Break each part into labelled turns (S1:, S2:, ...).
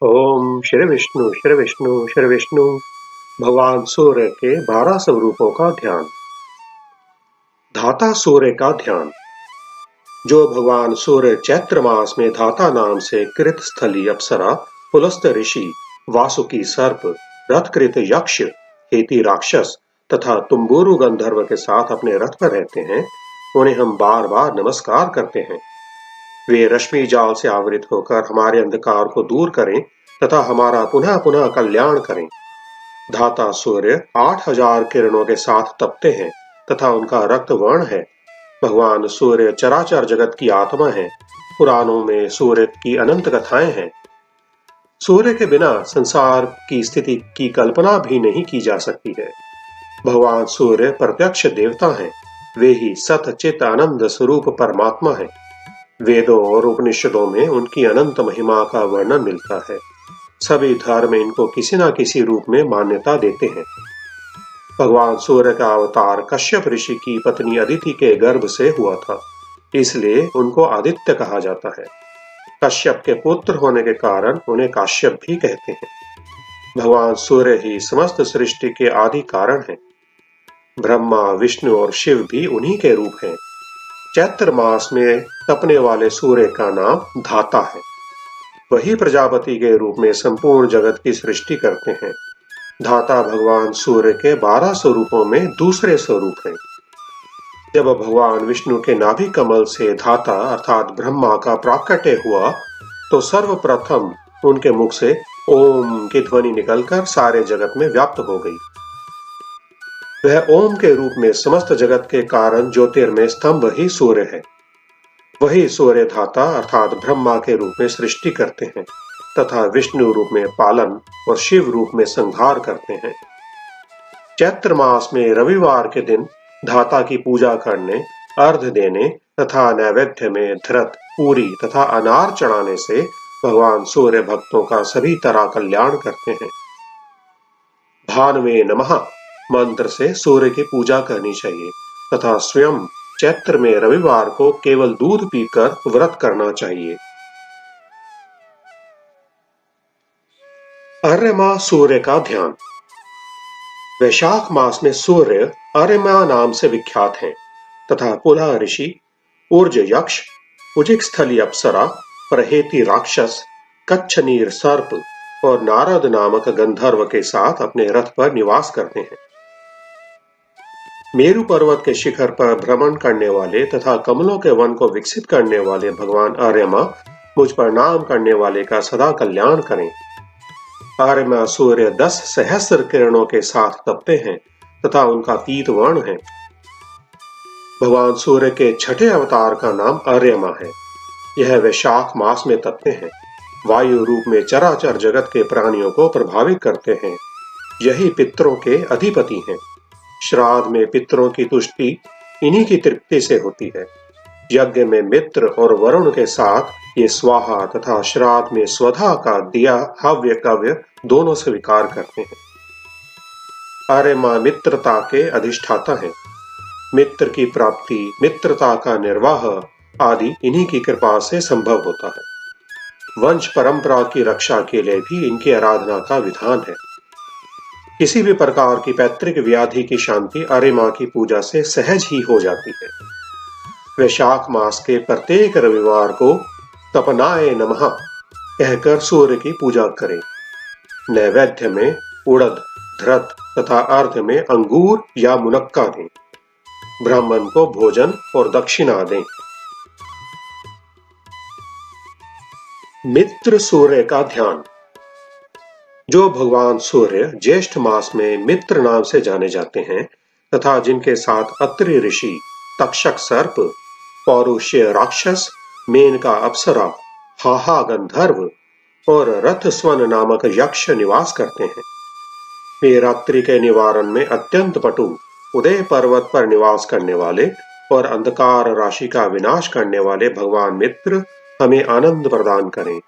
S1: ओम श्री विष्णु श्री विष्णु श्री विष्णु। भगवान सूर्य के 12 स्वरूपों का ध्यान। धाता सूर्य का ध्यान। जो भगवान सूर्य चैत्र मास में धाता नाम से कृत स्थली अप्सरा, पुलस्त ऋषि, वासुकी सर्प, रथकृत यक्ष, हेती राक्षस तथा तुम्बुरु गंधर्व के साथ अपने रथ पर रहते हैं, उन्हें हम बार बार नमस्कार करते हैं। वे रश्मि जाल से आवृत होकर हमारे अंधकार को दूर करें तथा हमारा पुनः पुनः कल्याण करें। धाता सूर्य 8000 किरणों के साथ तपते हैं तथा उनका रक्त वर्ण है। भगवान सूर्य चराचर जगत की आत्मा है। पुराणों में सूर्य की अनंत कथाएं हैं। सूर्य के बिना संसार की स्थिति की कल्पना भी नहीं की जा सकती है। भगवान सूर्य प्रत्यक्ष देवता हैं। वे ही सत चित आनंद स्वरूप परमात्मा है। वेदों और उपनिषदों में उनकी अनंत महिमा का वर्णन मिलता है। सभी धर्म इनको किसी न किसी रूप में मान्यता देते हैं। भगवान सूर्य का अवतार कश्यप ऋषि की पत्नी अदिति के गर्भ से हुआ था, इसलिए उनको आदित्य कहा जाता है। कश्यप के पुत्र होने के कारण उन्हें काश्यप भी कहते हैं। भगवान सूर्य ही समस्त सृष्टि के आदि कारण हैं। ब्रह्मा, विष्णु और शिव भी उन्हीं के रूप हैं। चैत्र मास में तपने वाले सूर्य का नाम धाता है। वही प्रजापति के रूप में संपूर्ण जगत की सृष्टि करते हैं। धाता भगवान सूर्य के 12 स्वरूपों में दूसरे स्वरूप हैं। जब भगवान विष्णु के नाभि कमल से धाता अर्थात ब्रह्मा का प्राकट्य हुआ, तो सर्वप्रथम उनके मुख से ओम की ध्वनि निकलकर सारे जगत में व्याप्त हो गई। वह ओम के रूप में समस्त जगत के कारण ज्योतिर्मय स्तंभ ही सूर्य है। वही सूर्य धाता अर्थात ब्रह्मा के रूप में सृष्टि करते हैं तथा विष्णु रूप में पालन और शिव रूप में संहार करते हैं। चैत्र मास में रविवार के दिन धाता की पूजा करने, अर्घ देने तथा नैवेद्य में धृत, पूरी तथा अनार चढ़ाने से भगवान सूर्य भक्तों का सभी तरह कल्याण करते हैं। भानवे नमः मंत्र से सूर्य की पूजा करनी चाहिए तथा स्वयं चैत्र में रविवार को केवल दूध पीकर व्रत करना चाहिए। अर्यमा सूर्य का ध्यान। वैशाख मास में सूर्य अर्यमा नाम से विख्यात हैं तथा पुलह ऋषि, ऊर्ज यक्ष, उजिक स्थली अप्सरा, प्रहेती राक्षस, कच्छनीर सर्प और नारद नामक गंधर्व के साथ अपने रथ पर निवास करते हैं। मेरु पर्वत के शिखर पर भ्रमण करने वाले तथा कमलों के वन को विकसित करने वाले भगवान आर्यमा मुझ पर नाम करने वाले का सदा कल्याण करें। आर्यमा सूर्य 10 सहस्र किरणों के साथ तपते हैं तथा उनका पीत वर्ण है। भगवान सूर्य के छठे अवतार का नाम आर्यमा है। यह वैशाख मास में तपते हैं। वायु रूप में चराचर जगत के प्राणियों को प्रभावित करते हैं। यही पितरों के अधिपति हैं। श्राद्ध में पितरों की तुष्टि इन्हीं की तृप्ति से होती है। यज्ञ में मित्र और वरुण के साथ ये स्वाहा तथा श्राद्ध में स्वधा का दिया हव्य कव्य दोनों स्वीकार करते हैं। आर्यमा मित्रता के अधिष्ठाता हैं। मित्र की प्राप्ति, मित्रता का निर्वाह आदि इन्हीं की कृपा से संभव होता है। वंश परंपरा की रक्षा के लिए भी इनकी आराधना का विधान है। किसी भी प्रकार की पैतृक व्याधि की शांति आर्यमा की पूजा से सहज ही हो जाती है। वैशाख मास के प्रत्येक रविवार को तपनाय नमः कहकर सूर्य की पूजा करें। नैवेद्य में उड़द, धृत तथा अर्घ्य में अंगूर या मुनक्का दें। ब्राह्मण को भोजन और दक्षिणा दें। मित्र सूर्य का ध्यान। जो भगवान सूर्य ज्येष्ठ मास में मित्र नाम से जाने जाते हैं तथा जिनके साथ अत्रि ऋषि, तक्षक सर्प, पौरुष्य राक्षस, मेनका अप्सरा, हाहा गंधर्व और रथस्वन नामक यक्ष निवास करते हैं। वे रात्रि के निवारण में अत्यंत पटु, उदय पर्वत पर निवास करने वाले और अंधकार राशि का विनाश करने वाले भगवान मित्र हमें आनंद प्रदान करें।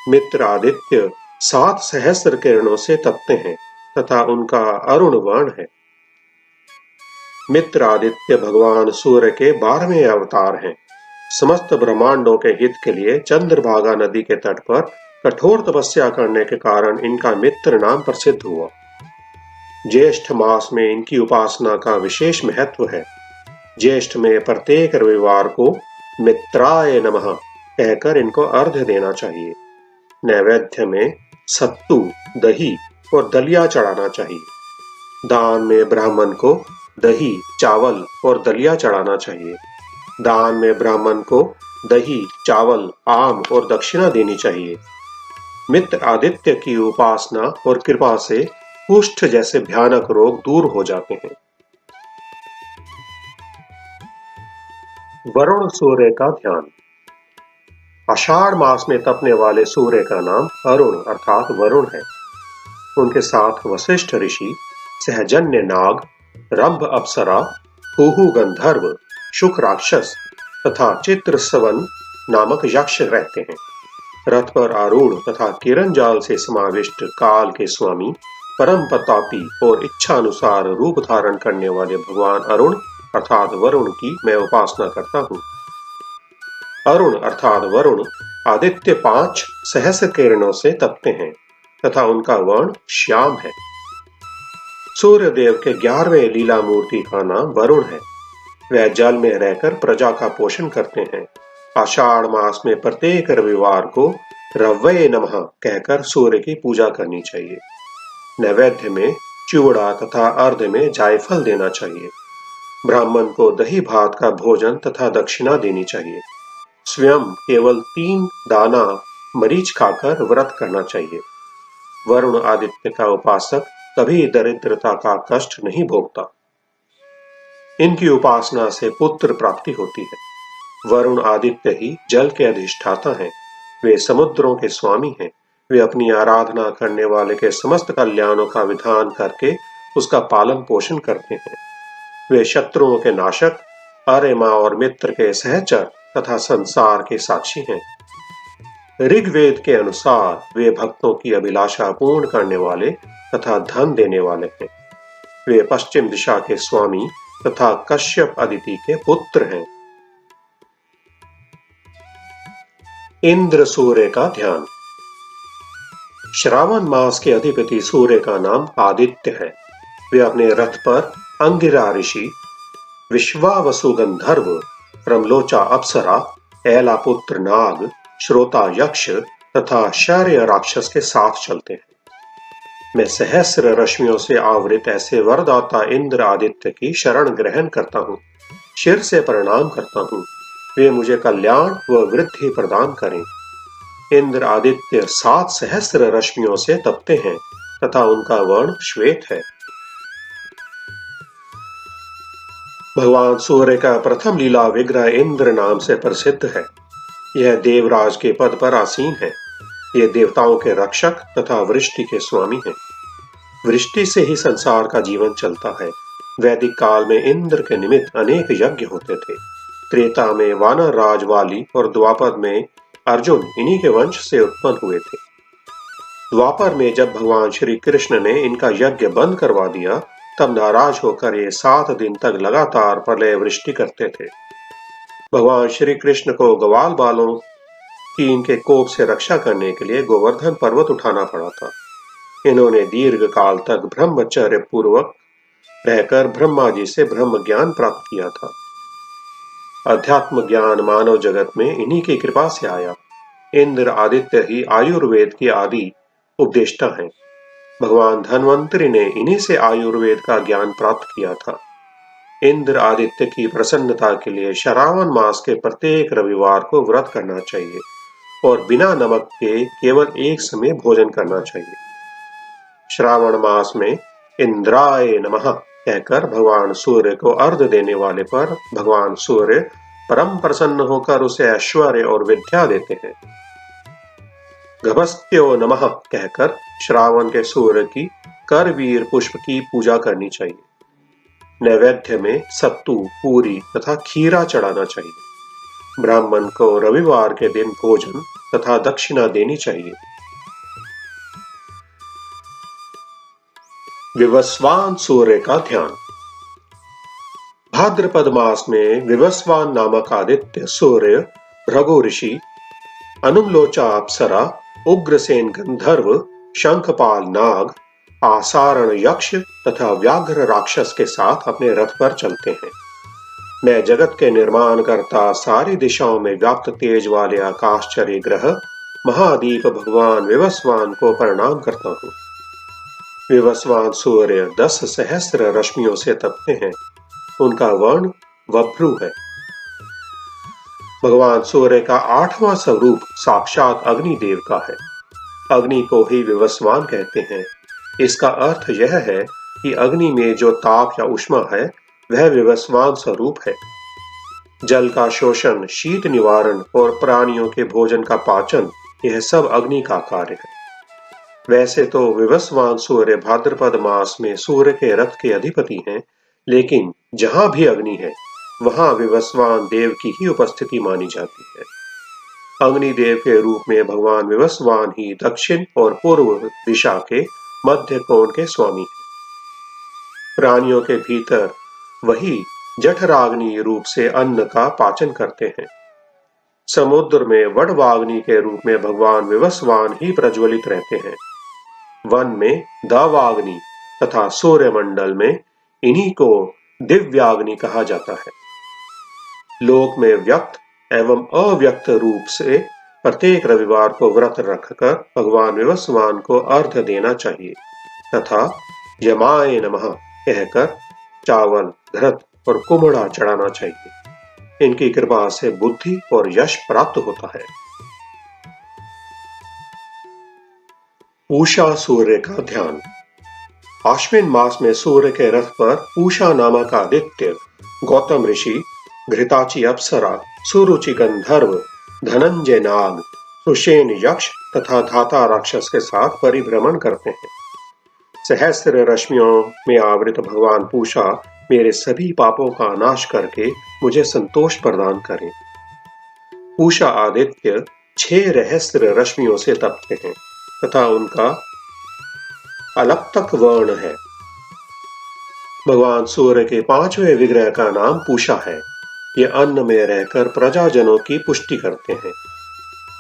S1: मित्र आदित्य 7 सहस्र किरणों से तपते हैं तथा उनका अरुण वर्ण है। मित्र आदित्य भगवान सूर्य के 12वें अवतार हैं। समस्त ब्रह्मांडों के हित के लिए चंद्रभागा नदी के तट पर कठोर तपस्या करने के कारण इनका मित्र नाम प्रसिद्ध हुआ। ज्येष्ठ मास में इनकी उपासना का विशेष महत्व है। ज्येष्ठ में प्रत्येक रविवार को मित्राय नमः कहकर इनको अर्घ्य देना चाहिए। नैवेद्य में सत्तू, दही और दलिया चढ़ाना चाहिए। दान में ब्राह्मण को दही, चावल और दलिया चढ़ाना चाहिए। दान में ब्राह्मण को दही, चावल, आम और दक्षिणा देनी चाहिए। मित्र आदित्य की उपासना और कृपा से कुष्ठ जैसे भयानक रोग दूर हो जाते हैं। वरुण सूर्य का ध्यान। आषाढ़ मास में तपने वाले सूर्य का नाम अरुण अर्थात वरुण है। उनके साथ वशिष्ठ ऋषि, सहजन्य नाग, रंभ अप्सरा, हुहु गंधर्व, शुक राक्षस तथा चित्रसवन नामक यक्ष रहते हैं। रथ पर आरूढ़ तथा किरण जाल से समाविष्ट काल के स्वामी, परम प्रतापी और इच्छा अनुसार रूप धारण करने वाले भगवान अरुण अर्थात वरुण की मैं उपासना करता हूँ। अरुण अर्थात वरुण आदित्य 5 सहस्र किरणों से तपते हैं तथा उनका वर्ण श्याम है। सूर्य देव के 11वें लीला मूर्ति का नाम वरुण है। वह जल में रहकर प्रजा का पोषण करते हैं। आषाढ़ मास में प्रत्येक रविवार को रव्वये नमः कहकर सूर्य की पूजा करनी चाहिए। नैवेद्य में चिवड़ा तथा अर्घ्य में जायफल देना चाहिए। ब्राह्मण को दही भात का भोजन तथा दक्षिणा देनी चाहिए। स्वयं केवल 3 दाना मरीच खाकर व्रत करना चाहिए। वरुण आदित्य का उपासक कभी दरिद्रता का कष्ट नहीं भोगता। इनकी उपासना से पुत्र प्राप्ति होती है। वरुण आदित्य ही जल के अधिष्ठाता हैं। वे समुद्रों के स्वामी हैं। वे अपनी आराधना करने वाले के समस्त कल्याणों का विधान करके उसका पालन पोषण करते हैं। वे शत्रुओं के नाशक, अरेमा और मित्र के सहचर तथा संसार के साक्षी हैं। ऋग्वेद के अनुसार वे भक्तों की अभिलाषा पूर्ण करने वाले तथा धन देने वाले हैं। वे पश्चिम दिशा के स्वामी तथा कश्यप अदिति के पुत्र हैं। इंद्र सूर्य का ध्यान। श्रावण मास के अधिपति सूर्य का नाम आदित्य है। वे अपने रथ पर अंगिरा ऋषि, विश्वावसु गंधर्व, रमलोचा अप्सरा, ऐला पुत्र नाग, श्रोता यक्ष तथा शौर्य राक्षस के साथ चलते हैं। मैं सहस्र रश्मियों से आवृत ऐसे वरदाता इंद्र आदित्य की शरण ग्रहण करता हूँ। शिर से प्रणाम करता हूँ। वे मुझे कल्याण व वृद्धि प्रदान करें। इंद्र आदित्य 7 सहस्र रश्मियों से तपते हैं तथा उनका वर्ण श्वेत है। भगवान सूर्य का प्रथम लीला विग्रह इंद्र नाम से प्रसिद्ध है। यह देवराज के पद पर आसीन है। ये देवताओं के रक्षक तथा वृष्टि के स्वामी हैं। वृष्टि से ही संसार का जीवन चलता है। वैदिक काल में इंद्र के निमित्त अनेक यज्ञ होते थे। त्रेता में वानर राज वाली और द्वापर में अर्जुन इन्हीं के वंश से उत्पन्न हुए थे। द्वापर में जब भगवान श्री कृष्ण ने इनका यज्ञ बंद करवा दिया, तब नाराज होकर ये 7 दिन तक लगातार प्रलय वृष्टि करते थे। भगवान श्री कृष्ण को ग्वाल बालों की इनके कोप से रक्षा करने के लिए गोवर्धन पर्वत उठाना पड़ा था। इन्होंने दीर्घ काल तक ब्रह्मचर्य पूर्वक रहकर ब्रह्मा जी से ब्रह्म ज्ञान प्राप्त किया था। अध्यात्म ज्ञान मानव जगत में इन्हीं की कृपा से आया। इंद्र आदित्य ही आयुर्वेद के आदि उपदेष्टा हैं। भगवान धन्वंतरि ने इन्हीं से आयुर्वेद का ज्ञान प्राप्त किया था। इंद्र आदित्य की प्रसन्नता के लिए श्रावण मास के प्रत्येक रविवार को व्रत करना चाहिए और बिना नमक के केवल एक समय भोजन करना चाहिए। श्रावण मास में इंद्राय नमः कहकर भगवान सूर्य को अर्घ्य देने वाले पर भगवान सूर्य परम प्रसन्न होकर उसे ऐश्वर्य और विद्या देते हैं। गभस्त्यो नमः कहकर श्रावण के सूर्य की करवीर पुष्प की पूजा करनी चाहिए। नैवेद्य में सत्तू, पूरी तथा खीरा चढ़ाना चाहिए। ब्राह्मण को रविवार के दिन भोजन तथा दक्षिणा देनी चाहिए। विवस्वान सूर्य का ध्यान। भाद्रपद मास में विवस्वान नामक आदित्य सूर्य, भृगु ऋषि, अनुमलोचा अप्सरा, उग्रसेन गंधर्व, शंखपाल नाग, आसारण यक्ष तथा व्याघ्र राक्षस के साथ अपने रथ पर चलते हैं। मैं जगत के निर्माण करता सारी दिशाओं में व्याप्त तेज वाले आकाशचर्य ग्रह महादीप भगवान विवस्वान को प्रणाम करता हूँ। विवस्वान सूर्य 10 सहस्र रश्मियों से तपते हैं। उनका वर्ण वभ्रु है। भगवान सूर्य का 8वां स्वरूप साक्षात अग्निदेव का है। अग्नि को ही विवस्वान कहते हैं। इसका अर्थ यह है कि अग्नि में जो ताप या उष्मा है वह विवस्वान स्वरूप है। जल का शोषण, शीत निवारण और प्राणियों के भोजन का पाचन, यह सब अग्नि का कार्य है। वैसे तो विवस्वान सूर्य भाद्रपद मास में सूर्य के रथ के अधिपति हैं, लेकिन जहां भी अग्नि है वहां विवस्वान देव की ही उपस्थिति मानी जाती है। अग्निदेव के रूप में भगवान विवस्वान ही दक्षिण और पूर्व दिशा के मध्य कोण के स्वामी हैं। प्राणियों के भीतर वही जठराग्नि रूप से अन्न का पाचन करते हैं। समुद्र में वडवाग्नि के रूप में भगवान विवस्वान ही प्रज्वलित रहते हैं। वन में दावाग्नि तथा सूर्यमंडल में इन्हीं को दिव्याग्नि कहा जाता है। लोक में व्यक्त एवं अव्यक्त रूप से प्रत्येक रविवार को व्रत रखकर भगवान विवस्वान को अर्घ्य देना चाहिए तथा यमाय नमः कहकर चावल, घृत और कुम्हड़ा चढ़ाना चाहिए। इनकी कृपा से बुद्धि और यश प्राप्त होता है। पूषा सूर्य का ध्यान। आश्विन मास में सूर्य के रथ पर पूषा नामक आदित्य, गौतम ऋषि, घृताची अप्सरा, सुरुचि गंधर्व, धनंजय नाग, सुषेण यक्ष तथा धाता राक्षस के साथ परिभ्रमण करते हैं। सहस्र रश्मियों में आवृत भगवान पूषा मेरे सभी पापों का नाश करके मुझे संतोष प्रदान करें। पूषा आदित्य 6 रहस्र रश्मियों से तपते हैं तथा उनका अलक्तक वर्ण है। भगवान सूर्य के 5वें विग्रह का नाम पूषा है। ये अन्न में रहकर प्रजाजनों की पुष्टि करते हैं।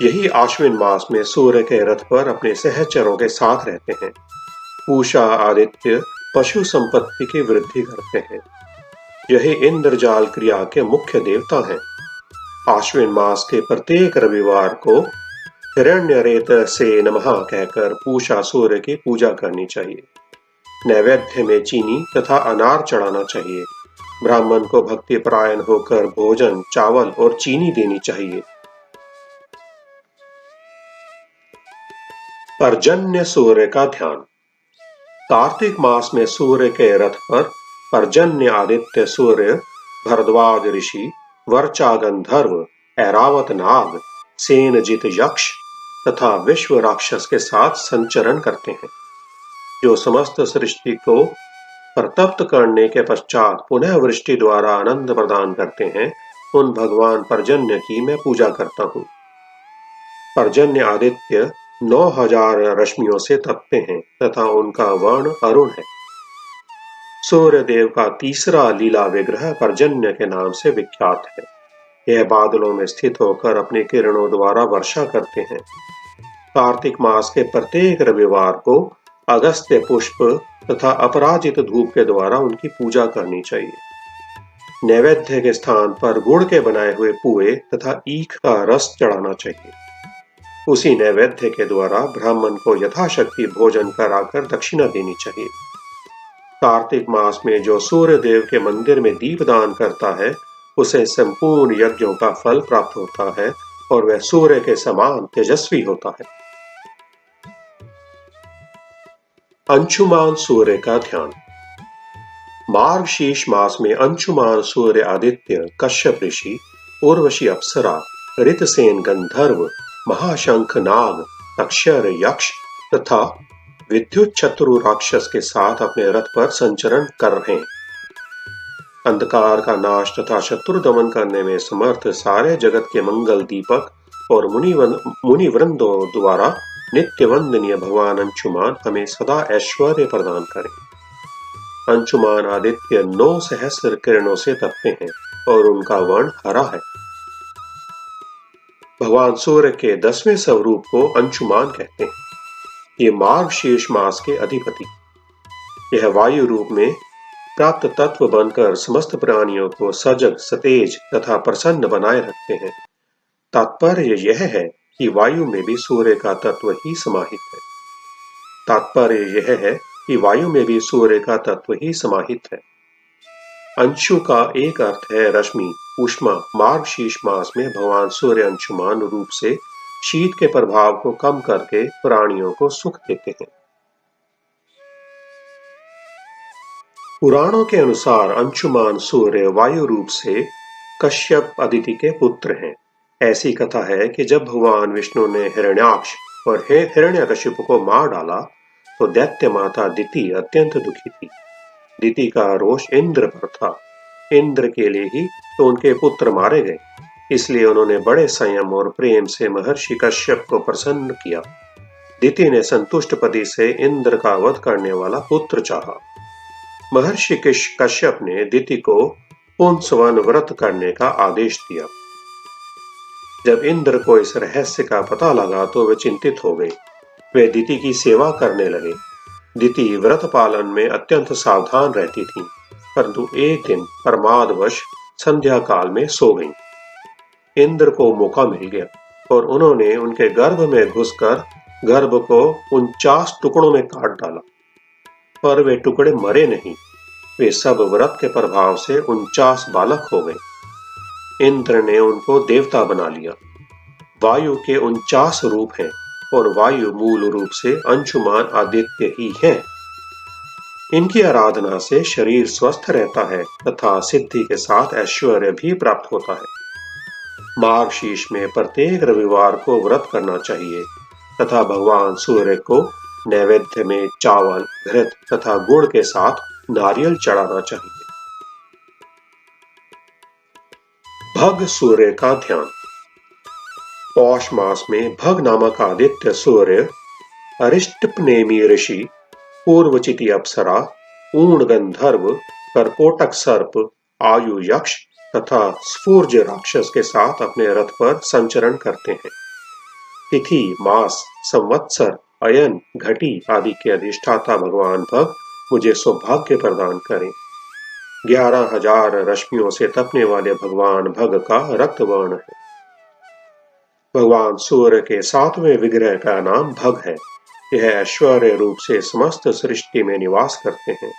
S1: यही आश्विन मास में सूर्य के रथ पर अपने सहचरों के साथ रहते हैं। पूषा आदित्य पशु संपत्ति की वृद्धि करते हैं। यही इंद्रजाल क्रिया के मुख्य देवता हैं। आश्विन मास के प्रत्येक रविवार को हिरण्यरेत से नमः कहकर पूषा सूर्य की पूजा करनी चाहिए। नैवेद्य में चीनी तथा अनार चढ़ाना चाहिए। ब्राह्मण को भक्ति परायण होकर भोजन, चावल और चीनी देनी चाहिए। पर्जन्य सूर्य का ध्यान। कार्तिक मास में सूर्य के रथ पर पर्जन्य आदित्य सूर्य, भरद्वाज ऋषि, वर्चा गंधर्व, ऐरावत नाग, सेनजित यक्ष तथा विश्व राक्षस के साथ संचरण करते हैं। जो समस्त सृष्टि को प्रतप्त करने के पश्चात पुनः वृष्टि द्वारा आनंद प्रदान करते हैं, उन भगवान पर्जन्य की मैं पूजा करता हूँ। पर्जन्य आदित्य 9000 रश्मियों से तपते हैं तथा उनका वर्ण अरुण है। सूर्य देव का तीसरा लीला विग्रह पर्जन्य के नाम से विख्यात है। यह बादलों में स्थित होकर अपने किरणों द्वारा वर्षा करते हैं। कार्तिक मास के प्रत्येक रविवार को अगस्त्य पुष्प तथा अपराजित धूप के द्वारा उनकी पूजा करनी चाहिए। नैवेद्य के स्थान पर गुड़ के बनाए हुए पुए तथा ईख का रस चढ़ाना चाहिए। उसी नैवेद्य के द्वारा ब्राह्मण को यथाशक्ति भोजन कराकर दक्षिणा देनी चाहिए। कार्तिक मास में जो सूर्य देव के मंदिर में दीपदान करता है, उसे संपूर्ण यज्ञों का फल प्राप्त होता है और वह सूर्य के समान तेजस्वी होता है। अंशुमान सूर्य का ध्यान। मार्गशीर्ष मास में अंशुमान सूर्य आदित्य, कश्यप ऋषि, उर्वशी अप्सरा, ऋतसेन गंधर्व, महाशंख नाग, अक्षर यक्ष तथा विद्युत शत्रु राक्षस के साथ अपने रथ पर संचरण कर रहे हैं। अंधकार का नाश तथा शत्रु दमन करने में समर्थ सारे जगत के मंगल दीपक और मुनि वृंदों द्वारा नित्य वंदनीय भगवान अंशुमान हमें सदा ऐश्वर्य प्रदान करें। अंशुमान आदित्य 9 सहस्र किरणों से तपते हैं और उनका वर्ण हरा है। भगवान सूर्य के 10वें स्वरूप को अंशुमान कहते हैं। ये मार्गशीर्ष मास के अधिपति। यह वायु रूप में प्राप्त तत्व बनकर समस्त प्राणियों को सजग, सतेज तथा प्रसन्न बनाए रखते हैं। तात्पर्य यह है कि वायु में भी सूर्य का तत्व ही समाहित है। तात्पर्य यह है कि वायु में भी सूर्य का तत्व ही समाहित है। अंशु का एक अर्थ है रश्मि, ऊष्मा। मार्गशीर्ष मास में भगवान सूर्य अंशुमान रूप से शीत के प्रभाव को कम करके प्राणियों को सुख देते हैं। पुराणों के अनुसार अंशुमान सूर्य वायु रूप से कश्यप अदिति के पुत्र हैं। ऐसी कथा है कि जब भगवान विष्णु ने हिरण्याक्ष और हिरण्यकशिपु को मार डाला तो दैत्य माता दिति अत्यंत दुखी थी। दिति का रोष इंद्र पर था। इंद्र के लिए ही तो उनके पुत्र मारे गए। इसलिए उन्होंने बड़े संयम और प्रेम से महर्षि कश्यप को प्रसन्न किया। दिति ने संतुष्ट पति से इंद्र का वध करने वाला पुत्र चाहा। महर्षि कश्यप ने दिति को पुंसवन व्रत करने का आदेश दिया। जब इंद्र को इस रहस्य का पता लगा तो वे चिंतित हो गए। वे दिति की सेवा करने लगे। दिति व्रत पालन में अत्यंत सावधान रहती थी, परंतु एक दिन प्रमादवश संध्या काल में सो गईं। इंद्र को मौका मिल गया और उन्होंने उनके गर्भ में घुसकर गर्भ को 49 टुकड़ों में काट डाला, पर वे टुकड़े मरे नहीं। वे सब व्रत के प्रभाव से 49 बालक हो गए। इंद्र ने उनको देवता बना लिया। वायु के 49 रूप हैं और वायु मूल रूप से अंशुमान आदित्य ही है। इनकी आराधना से शरीर स्वस्थ रहता है तथा सिद्धि के साथ ऐश्वर्य भी प्राप्त होता है। मार्गशीर्ष में प्रत्येक रविवार को व्रत करना चाहिए तथा भगवान सूर्य को नैवेद्य में चावल, घृत तथा गुड़ के साथ नारियल चढ़ाना चाहिए। भग सूर्य का ध्यान। पौष मास में भग नामक आदित्य सूर्य, अरिष्टपनेमी ऋषि, पूर्वचिति अप्सरा, ऊर्ण गंधर्व, कर्कोटक सर्प, आयु यक्ष तथा स्फूर्ज राक्षस के साथ अपने रथ पर संचरण करते हैं। तिथि, मास, संवत्सर, अयन, घटी आदि के अधिष्ठाता भगवान भग मुझे सौभाग्य प्रदान करें। 11,000 रश्मियों से तपने वाले भगवान भग का रक्त वर्ण है। भगवान सूर्य के 7वें विग्रह का नाम भग है। यह ऐश्वर्य रूप से समस्त सृष्टि में निवास करते हैं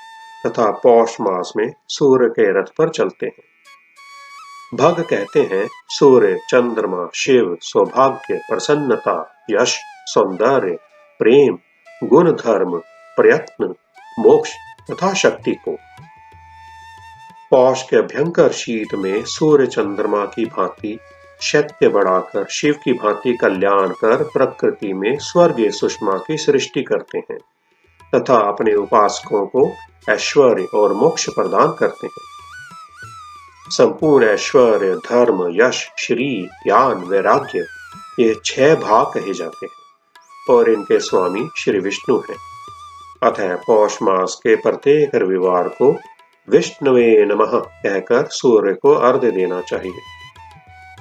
S1: तथा पौष मास में सूर्य के रथ पर चलते हैं। भग कहते हैं सूर्य, चंद्रमा, शिव, सौभाग्य, प्रसन्नता, यश, सौंदर्य, प्रेम, गुण, धर्म, प्रयत्न, मोक्ष तथा शक्ति को। पौष के भयंकर शीत में सूर्य चंद्रमा की भांति शैत्य बढ़ाकर शिव की भांति कल्याण कर प्रकृति में स्वर्गीय सुषमा की सृष्टि करते हैं तथा अपने उपासकों को ऐश्वर्य और मोक्ष प्रदान करते हैं। संपूर्ण ऐश्वर्य, धर्म, यश, श्री, ज्ञान, वैराग्य ये 6 भाग कहे जाते हैं और इनके स्वामी श्री विष्णु हैं। अतः पौष मास के प्रत्येक रविवार को विष्णुवे नमः कहकर सूर्य को अर्घ्य देना चाहिए।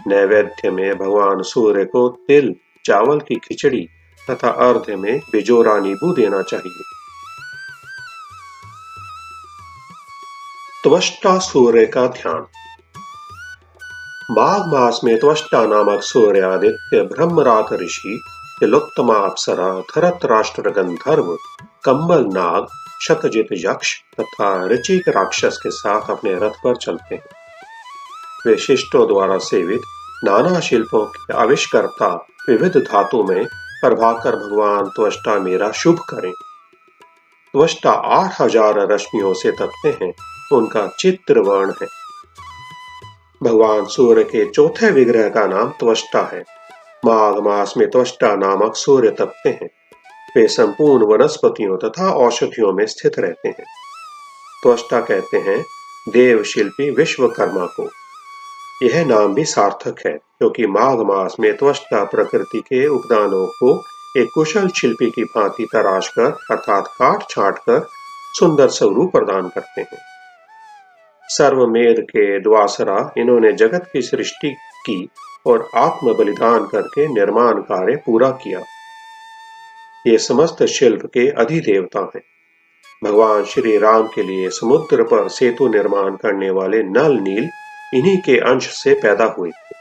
S1: नैवेद्य में भगवान सूर्य को तिल, चावल की खिचड़ी तथा अर्घ्य में बिजोरा नींबू देना चाहिए। त्वष्टा सूर्य का ध्यान। माघ मास में त्वष्टा नामक सूर्य आदित्य, ब्रह्मरात ऋषि, तिलोत्तमा अप्सरा, धरतराष्ट्र गंधर्व, कंबल नाग, शतजित यक्ष तथा ऋचिक राक्षस के साथ अपने रथ पर चलते हैं। वे शिष्टों द्वारा सेवित नाना शिल्पों के आविष्कर्ता विविध धातु में प्रभाकर भगवान त्वष्टा मेरा शुभ करें। त्वष्टा 8,000 रश्मियों से तपते हैं। उनका चित्र वर्ण है। भगवान सूर्य के 4थे विग्रह का नाम त्वष्टा है। माघ मास में त्वष्टा नामक सूर्य तपते हैं। वे संपूर्ण वनस्पतियों तथा औषधियों में स्थित रहते हैं। त्वष्टा कहते हैं देव शिल्पी विश्वकर्मा को। यह नाम भी सार्थक है क्योंकि माघ मास में त्वष्टा प्रकृति के उपदानों को एक कुशल शिल्पी की भांति तराश कर अर्थात काट छाट कर सुंदर स्वरूप प्रदान करते हैं। सर्वमेध के द्वासरा इन्होंने जगत की सृष्टि की और आत्म बलिदान करके निर्माण कार्य पूरा किया। ये समस्त शिल्प के अधिदेवता हैं। भगवान श्री राम के लिए समुद्र पर सेतु निर्माण करने वाले नल नील इन्हीं के अंश से पैदा हुए थे।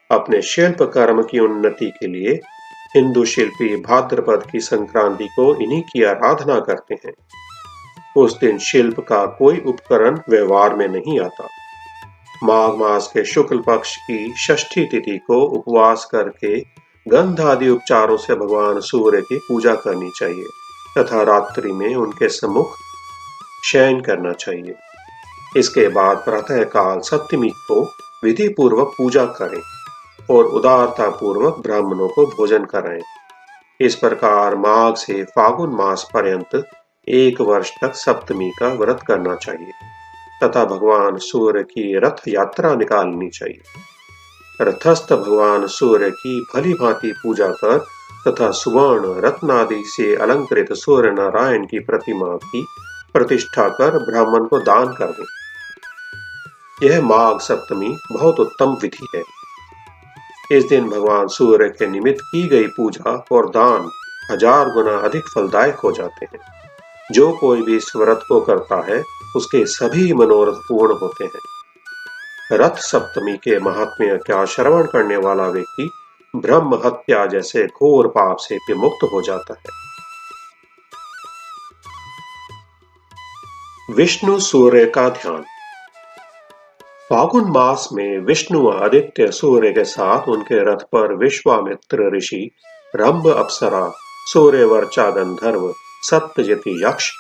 S1: अपने शिल्प कर्म की उन्नति के लिए हिंदू शिल्पी भाद्रपद की संक्रांति को इन्हीं की आराधना करते हैं। उस दिन शिल्प का कोई उपकरण व्यवहार में नहीं आता। माघ मास के शुक्ल पक्ष की षष्ठी तिथि को उपवास करके गंध आदि उपचारों से भगवान सूर्य की पूजा करनी चाहिए तथा रात्रि में उनके सम्मुख शयन करना चाहिए। इसके बाद प्रातः काल सप्तमी को विधि पूर्वक पूजा करें और उदारता पूर्वक ब्राह्मणों को भोजन कराएं। इस प्रकार माघ से फागुन मास पर्यंत 1 वर्ष तक सप्तमी का व्रत करना चाहिए तथा भगवान सूर्य की रथ यात्रा निकालनी चाहिए। रथस्थ भगवान सूर्य की भली भांति पूजा कर तथा सुवर्ण रत्नादि से अलंकृत सूर्य नारायण की प्रतिमा की प्रतिष्ठा कर ब्राह्मण को दान कर दें। यह माघ सप्तमी बहुत उत्तम विधि है। इस दिन भगवान सूर्य के निमित्त की गई पूजा और दान 1000 गुना अधिक फलदायक हो जाते हैं। जो कोई भी इस व्रत को करता है उसके सभी मनोरथ पूर्ण होते हैं। रथ सप्तमी के महात्म्य का श्रवण करने वाला व्यक्ति ब्रह्म हत्या जैसे घोर पाप से विमुक्त हो जाता है। विष्णु सूर्य का ध्यान। फागुन मास में विष्णु आदित्य सूर्य के साथ उनके रथ पर विश्वामित्र ऋषि, रंभ अप्सरा, सूर्यवर्चा गंधर्व, सप्तजति यक्ष,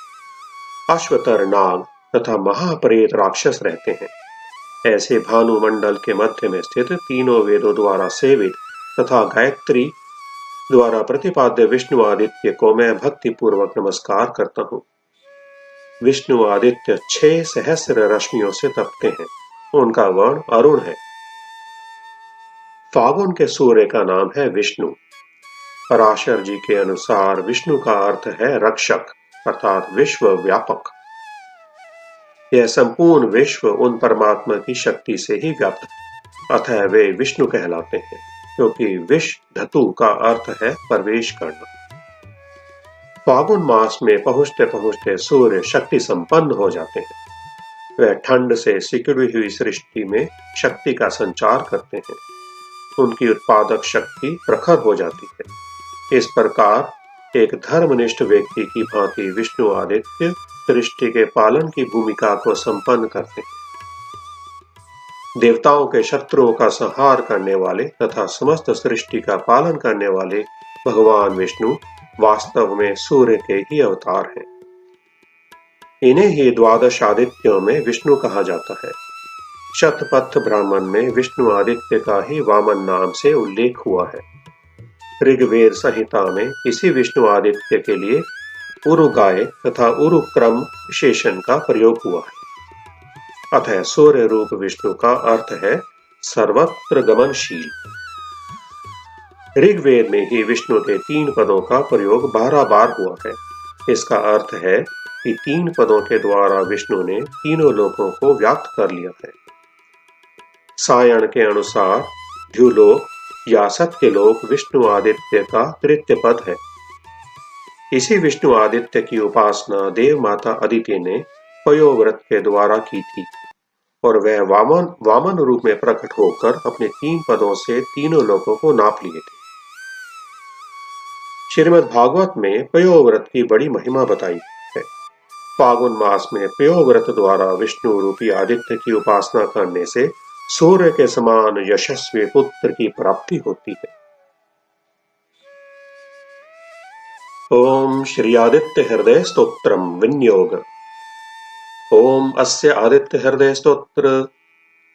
S1: अश्वतर नाग तथा महाप्रेत राक्षस रहते हैं। ऐसे भानुमंडल के मध्य में स्थित तीनों वेदों द्वारा सेवित तथा गायत्री द्वारा प्रतिपाद्य विष्णु आदित्य को मैं भक्ति पूर्वक नमस्कार करता हूँ। विष्णु आदित्य 6 सहस्र रश्मियों से तपते हैं। उनका वर्ण अरुण है। फागुन के सूर्य का नाम है विष्णु। पराशर जी के अनुसार विष्णु का अर्थ है रक्षक अर्थात विश्व व्यापक। यह संपूर्ण विश्व उन परमात्मा की शक्ति से ही व्याप्त है, अतः वे विष्णु कहलाते हैं, क्योंकि विष धतु का अर्थ है प्रवेश करना। फागुन मास में पहुंचते पहुंचते सूर्य शक्ति संपन्न हो जाते हैं। वह ठंड से सिकुड़ी हुई सृष्टि में शक्ति का संचार करते हैं। उनकी उत्पादक शक्ति प्रखर हो जाती है। इस प्रकार एक धर्मनिष्ठ व्यक्ति की भांति विष्णु आदित्य सृष्टि के पालन की भूमिका को संपन्न करते हैं। देवताओं के शत्रुओं का संहार करने वाले तथा समस्त सृष्टि का पालन करने वाले भगवान विष्णु वास्तव में सूर्य के ही अवतार हैं। इन्हें ही द्वादश आदित्यों में विष्णु कहा जाता है। शतपथ ब्राह्मण में विष्णु आदित्य का ही वामन नाम से उल्लेख हुआ है। ऋग्वेद संहिता में इसी विष्णु आदित्य के लिए उरुगाय तथा उरुक्रम विशेषण का प्रयोग हुआ है। अतः सूर्य रूप विष्णु का अर्थ है सर्वत्र गमनशील। ऋग्वेद में ही विष्णु के 3 पदों का प्रयोग 12 बार हुआ है। इसका अर्थ है कि 3 पदों के द्वारा विष्णु ने तीनों लोकों को व्याप्त कर लिया है। सायण के अनुसार द्युलोक या सत्यलोक विष्णु आदित्य का तृतीय पद है। इसी विष्णु आदित्य की उपासना देव माता अदिति ने पयोव्रत के द्वारा की थी और वह वामन रूप में प्रकट होकर अपने 3 पदों से तीनों लोकों को नाप लिए थे। श्रीमद् भागवत में पयोव्रत की बड़ी महिमा बताई है। फागुन मास में पयोव्रत द्वारा विष्णु रूपी आदित्य की उपासना करने से सूर्य के समान यशस्वी पुत्र की प्राप्ति होती है। ओम श्री आदित्य हृदय स्तोत्रम विनियोग। ओम अस्य आदित्य हृदय स्तोत्र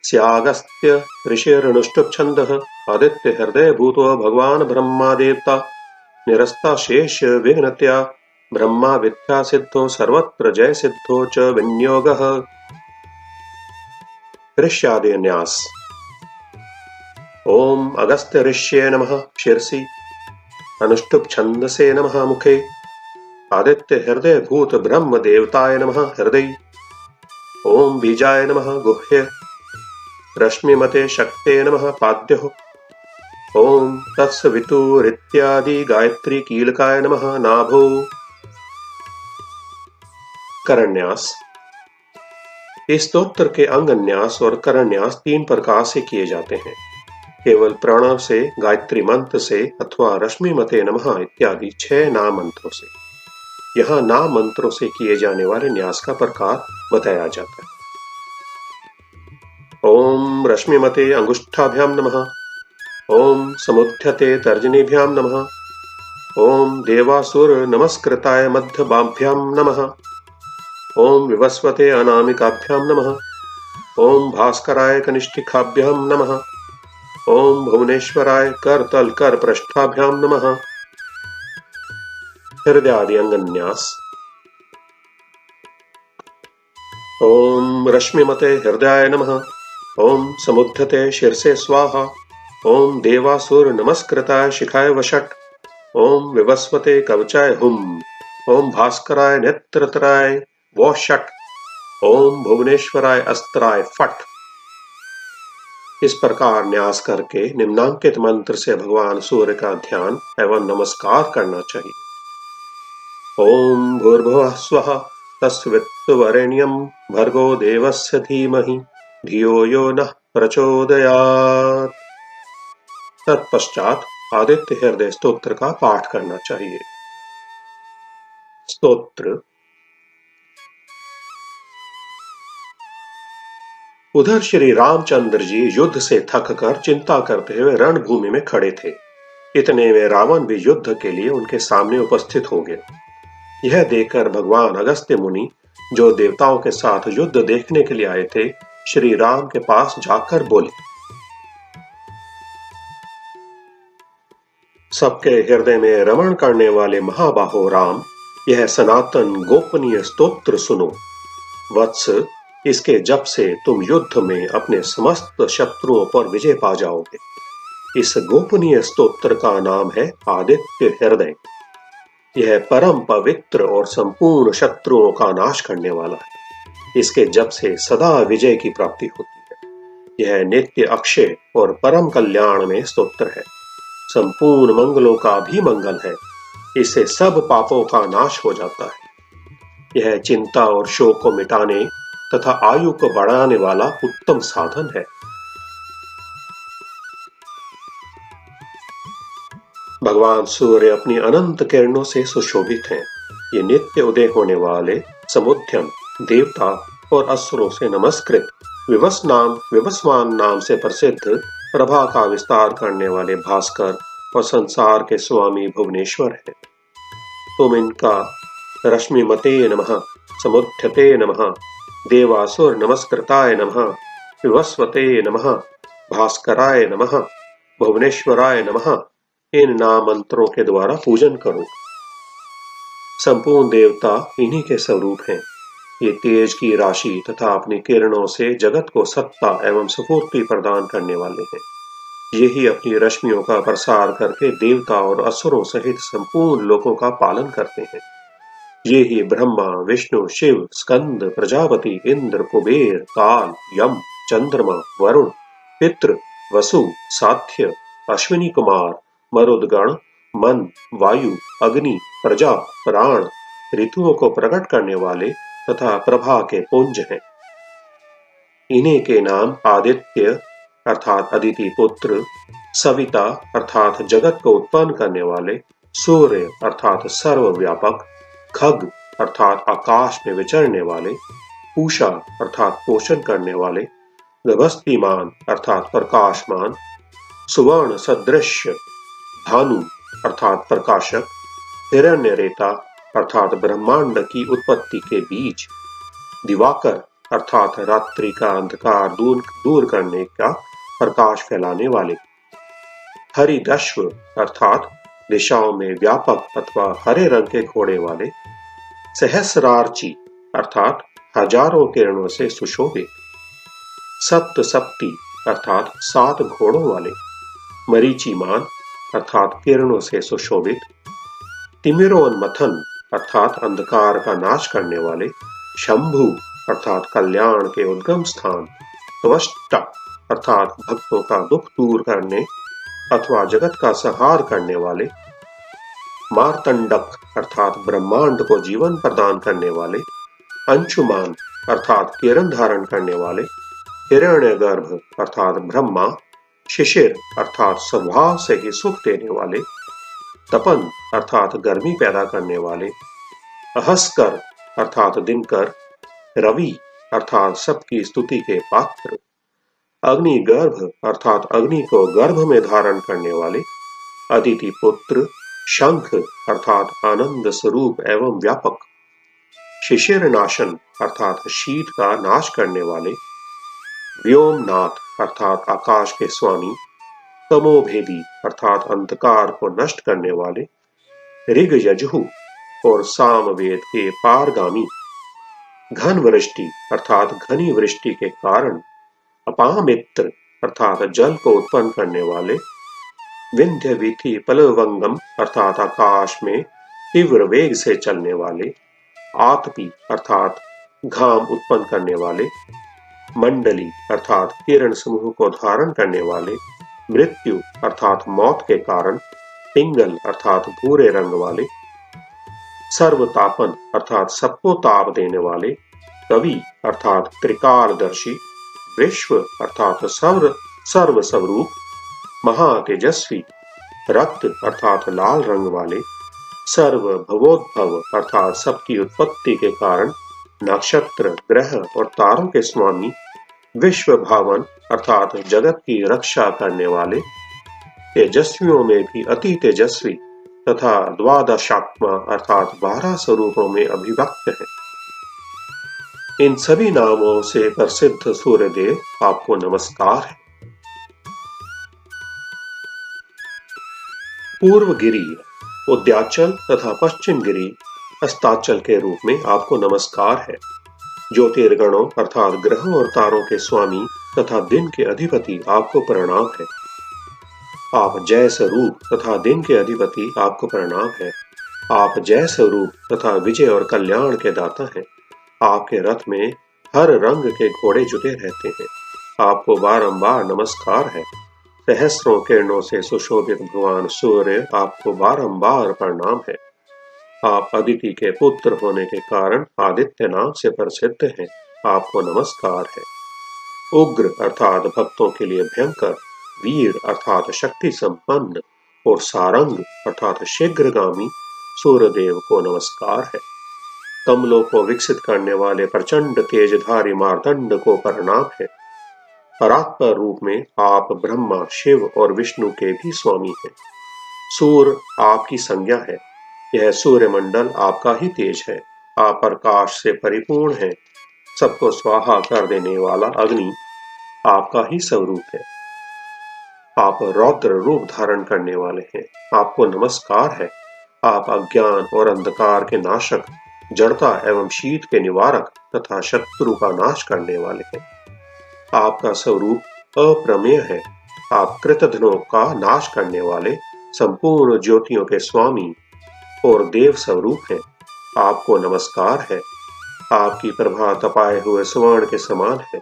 S1: स्यागस्त्य ऋषिरनुष्टुप छंदः आदित्य हृदय भूतो भगवान ब्रह्मा देवता निरस्ता शेष विघ्नत्या ब्रह्मा विद्या सिद्धो सर्वत्र जय सिद्धो च विनियोगः। ऋष्यादि न्यास। ओम अगस्त्य ऋष्ये नमः शिरसि अनुष्टुप छंदसे नमः मुखे आदित्य हृदय भूत ब्रह्म देवताय नमः हृदय। ओम बीजाय नमः गुह्य रश्मिमते शक्ते नमः पाद्यो। ओम तत्सवितुरित्यादि गायत्री कीलकाय नमः नाभो। करन्यास। इस स्तोत्र के अंगन्यास और करन्यास 3 प्रकार से किए जाते हैं। केवल प्रणव से, गायत्री मंत्र से अथवा रश्मिमते नमः इत्यादि 6 नाम मंत्रों से। यहाँ नाम मंत्रों से किए जाने वाले न्यास का प्रकार बताया जाता है। ओम रश्मिमते अंगुष्ठाभ्याम नमः। ओम समुद्यते तर्जनीभ्याम नमः। ओम देवासुर नमस्कृताय मध्यबाभ्याम नमः। ओम विवस्वते अनामिकाभ्याम नमः। ओम भास्कराय कनिष्ठिकाभ्याम नमः। ओम भुवनेश्वराय करतल कर पृष्ठाभ्याम नमः। हृदयादि अंगन्यास। ओम रश्मिमते हृदयाय नमः। ओम समुद्यते शीर्षे स्वाहा। ओम देवासुर नमस्कृताय शिखाय वषट। ओम विवस्वते कवचाय हुम। ओम भास्कराय नेत्रत्राय वषट। ओम भुवनेश्वराय अस्त्राय फट। इस प्रकार न्यास करके निम्नांकित मंत्र से भगवान सूर्य का ध्यान एवं नमस्कार करना चाहिए। ओम भूर्भुवः स्वः तस्वित्तुवरेण्यं भर्गो देवस्य धीमहि धियो यो नः प्रचोदयात्। तत्पश्चात आदित्य हृदय स्तोत्र का पाठ करना चाहिए। स्तोत्र। उधर श्री रामचंद्र जी युद्ध से थककर चिंता करते हुए रणभूमि में खड़े थे। इतने में रावण भी युद्ध के लिए उनके सामने उपस्थित हो गया। यह देखकर भगवान अगस्त्य मुनि, जो देवताओं के साथ युद्ध देखने के लिए आए थे, श्री राम के पास जाकर बोले, सबके हृदय में रमण करने वाले महाबाहो राम, यह सनातन गोपनीय स्तोत्र सुनो। वत्स, इसके जप से तुम युद्ध में अपने समस्त शत्रुओं पर विजय पा जाओगे। इस गोपनीय स्तोत्र का नाम है आदित्य हृदय। यह परम पवित्र और संपूर्ण शत्रुओं का नाश करने वाला है। इसके जप से सदा विजय की प्राप्ति होती है। यह नित्य अक्षय और परम कल्याण में स्तोत्र है। संपूर्ण मंगलों का भी मंगल है। इससे सब पापों का नाश हो जाता है। यह चिंता और शोक को मिटाने तथा आयु को बढ़ाने वाला उत्तम साधन है। भगवान सूर्य अपनी अनंत किरणों से सुशोभित हैं। ये नित्य उदय होने वाले समुद्यम देवता और असुरों से नमस्कृत विवस्वान नाम से प्रसिद्ध प्रभा का विस्तार करने वाले भास्कर और संसार के स्वामी भुवनेश्वर हैं। तुम इनका रश्मिमते नमः, समुद्यते नमः, देवासुर नमस्कृताय नमः, विवस्वते नमः, भास्कराय नमः, भुवनेश्वराय नमः, इन नाम मंत्रों के द्वारा पूजन करो। संपूर्ण देवता इन्हीं के स्वरूप हैं। ये तेज की राशि तथा अपनी किरणों से जगत को सत्ता एवं स्फूर्ति प्रदान करने वाले हैं। यही अपनी रश्मियों का प्रसार करके देवता और असुरों सहित संपूर्ण लोकों का पालन करते हैं। ये ही ब्रह्मा, विष्णु, शिव, स्कंद, प्रजापति, इंद्र, कुबेर, काल, यम, चंद्रमा, वरुण, पितृ, वसु, साध्य, अश्विनी कुमार, मरुदगण, मन, वायु, अग्नि, प्रजा, प्राण, ऋतुओं को प्रकट करने वाले तथा प्रभा के पुंज हैं। इन्हीं के नाम आदित्य अर्थात अदिति पुत्र, सविता अर्थात जगत को उत्पन्न करने वाले, सूर्य अर्थात सर्वव्यापक, खग अर्थात आकाश में विचरने वाले, पूषा अर्थात पोषण करने वाले, गभस्तिमान अर्थात प्रकाशमान, सुवर्ण सदृश्य, भानु अर्थात प्रकाशक, हिरण्यरेता अर्थात ब्रह्मांड की उत्पत्ति के बीज, दिवाकर अर्थात रात्रि का अंधकार दूर करने का प्रकाश फैलाने वाले, हरिदश्व अर्थात दिशाओं में व्यापक अथवा हरे रंग के घोड़े वाले, सहस्रार्ची अर्थात हजारों किरणों से सुशोभित, सप्तसप्ती अर्थात 7 घोड़ों वाले, मरीचिमान अर्थात किरणों से सुशोभित, तिमिरोन्मथन अर्थात अंधकार का नाश करने वाले, शंभु अर्थात कल्याण के उद्गम स्थान, त्वष्टा अर्थात भक्तों का दुख दूर करने अथवा जगत का संहार करने वाले, मार्तंडक अर्थात ब्रह्मांड को जीवन प्रदान करने वाले, अंशुमान अर्थात किरण धारण करने वाले, हिरण्यगर्भ अर्थात ब्रह्मा, शिशिर अर्थात स्वभाव से ही सुख देने वाले, तपन अर्थात गर्मी पैदा करने वाले, अहस्कर अर्थात दिनकर, रवि अर्थात सबकी स्तुति के पात्र, अग्निगर्भ अर्थात अग्नि को गर्भ में धारण करने वाले, अदिति पुत्र, शंख अर्थात आनंद स्वरूप एवं व्यापक, शिशिर नाशन अर्थात शीत का नाश करने वाले, व्योमनाथ अर्थात आकाश के स्वामी, तमोभेदी अर्थात अंधकार को नष्ट करने वाले, ऋग यजुः और सामवेद के पारगामी, घन वृष्टि अर्थात घनी वृष्टि के कारण, अपामित्र अर्थात जल को उत्पन्न करने वाले, विंध्य वीथि पलवंगम अर्थात आकाश में तीव्र वेग से चलने वाले, आतपी अर्थात घाम उत्पन्न करने वाले, मंडली अर्थात किरण समूह को धारण करने वाले, मृत्यु अर्थात मौत के कारण, पिंगल अर्थात भूरे रंग वाले, सर्वतापन अर्थात सबको ताप देने वाले, कवि अर्थात त्रिकालदर्शी, विश्व अर्थात सर्व स्वरूप, महातेजस्वी, रक्त अर्थात लाल रंग वाले, सर्व भवोद्भव अर्थात सबकी उत्पत्ति के कारण, नक्षत्र ग्रह और तारों के स्वामी, विश्व भावन अर्थात जगत की रक्षा करने वाले, तेजस्वियों में भी अति तेजस्वी तथा द्वादशात्मा अर्थात 12 स्वरूपों में अभिव्यक्त है। इन सभी नामों से प्रसिद्ध सूर्यदेव आपको नमस्कार है। पूर्व गिरी, उद्याचल तथा पश्चिम गिरी, अस्ताचल के रूप में आपको नमस्कार है। ज्योतिर्गणों अर्थात ग्रहों और तारों के स्वामी तथा दिन के अधिपति आपको प्रणाम है। आप जय स्वरूप तथा दिन के अधिपति आपको प्रणाम है। आप जय स्वरूप तथा विजय और कल्याण के दाता हैं। आपके रथ में हर रंग के घोड़े जुटे रहते हैं। आपको बारंबार नमस्कार है। सहस्रों किरणों से सुशोभित भगवान सूर्य आपको बारंबार प्रणाम है। आप अदिति के पुत्र होने के कारण आदित्य नाम से प्रसिद्ध हैं। आपको नमस्कार है। उग्र अर्थात भक्तों के लिए भयंकर, वीर अर्थात शक्ति संपन्न और सारंग अर्थात शीघ्रगामी सूर्यदेव को नमस्कार है। कमलों को विकसित करने वाले प्रचंड तेजधारी मार्तंड को प्रणाम है। परात्पर रूप में आप ब्रह्मा, शिव और विष्णु के भी स्वामी हैं। सूर्य आपकी संज्ञा है। यह सूर्यमंडल आपका ही तेज है। आप प्रकाश से परिपूर्ण हैं। सबको स्वाहा कर देने वाला अग्नि आपका ही स्वरूप है। आप रौद्र रूप धारण करने वाले हैं। आपको नमस्कार है। आप अज्ञान और अंधकार के नाशक, जड़ता एवं शीत के निवारक तथा शत्रु का नाश करने वाले हैं। आपका स्वरूप अप्रमेय है। आप कृतघ्नों का नाश करने वाले, संपूर्ण ज्योतियों के स्वामी और देव स्वरूप हैं। आपको नमस्कार है। आपकी प्रभा तपाए हुए स्वर्ण के समान है।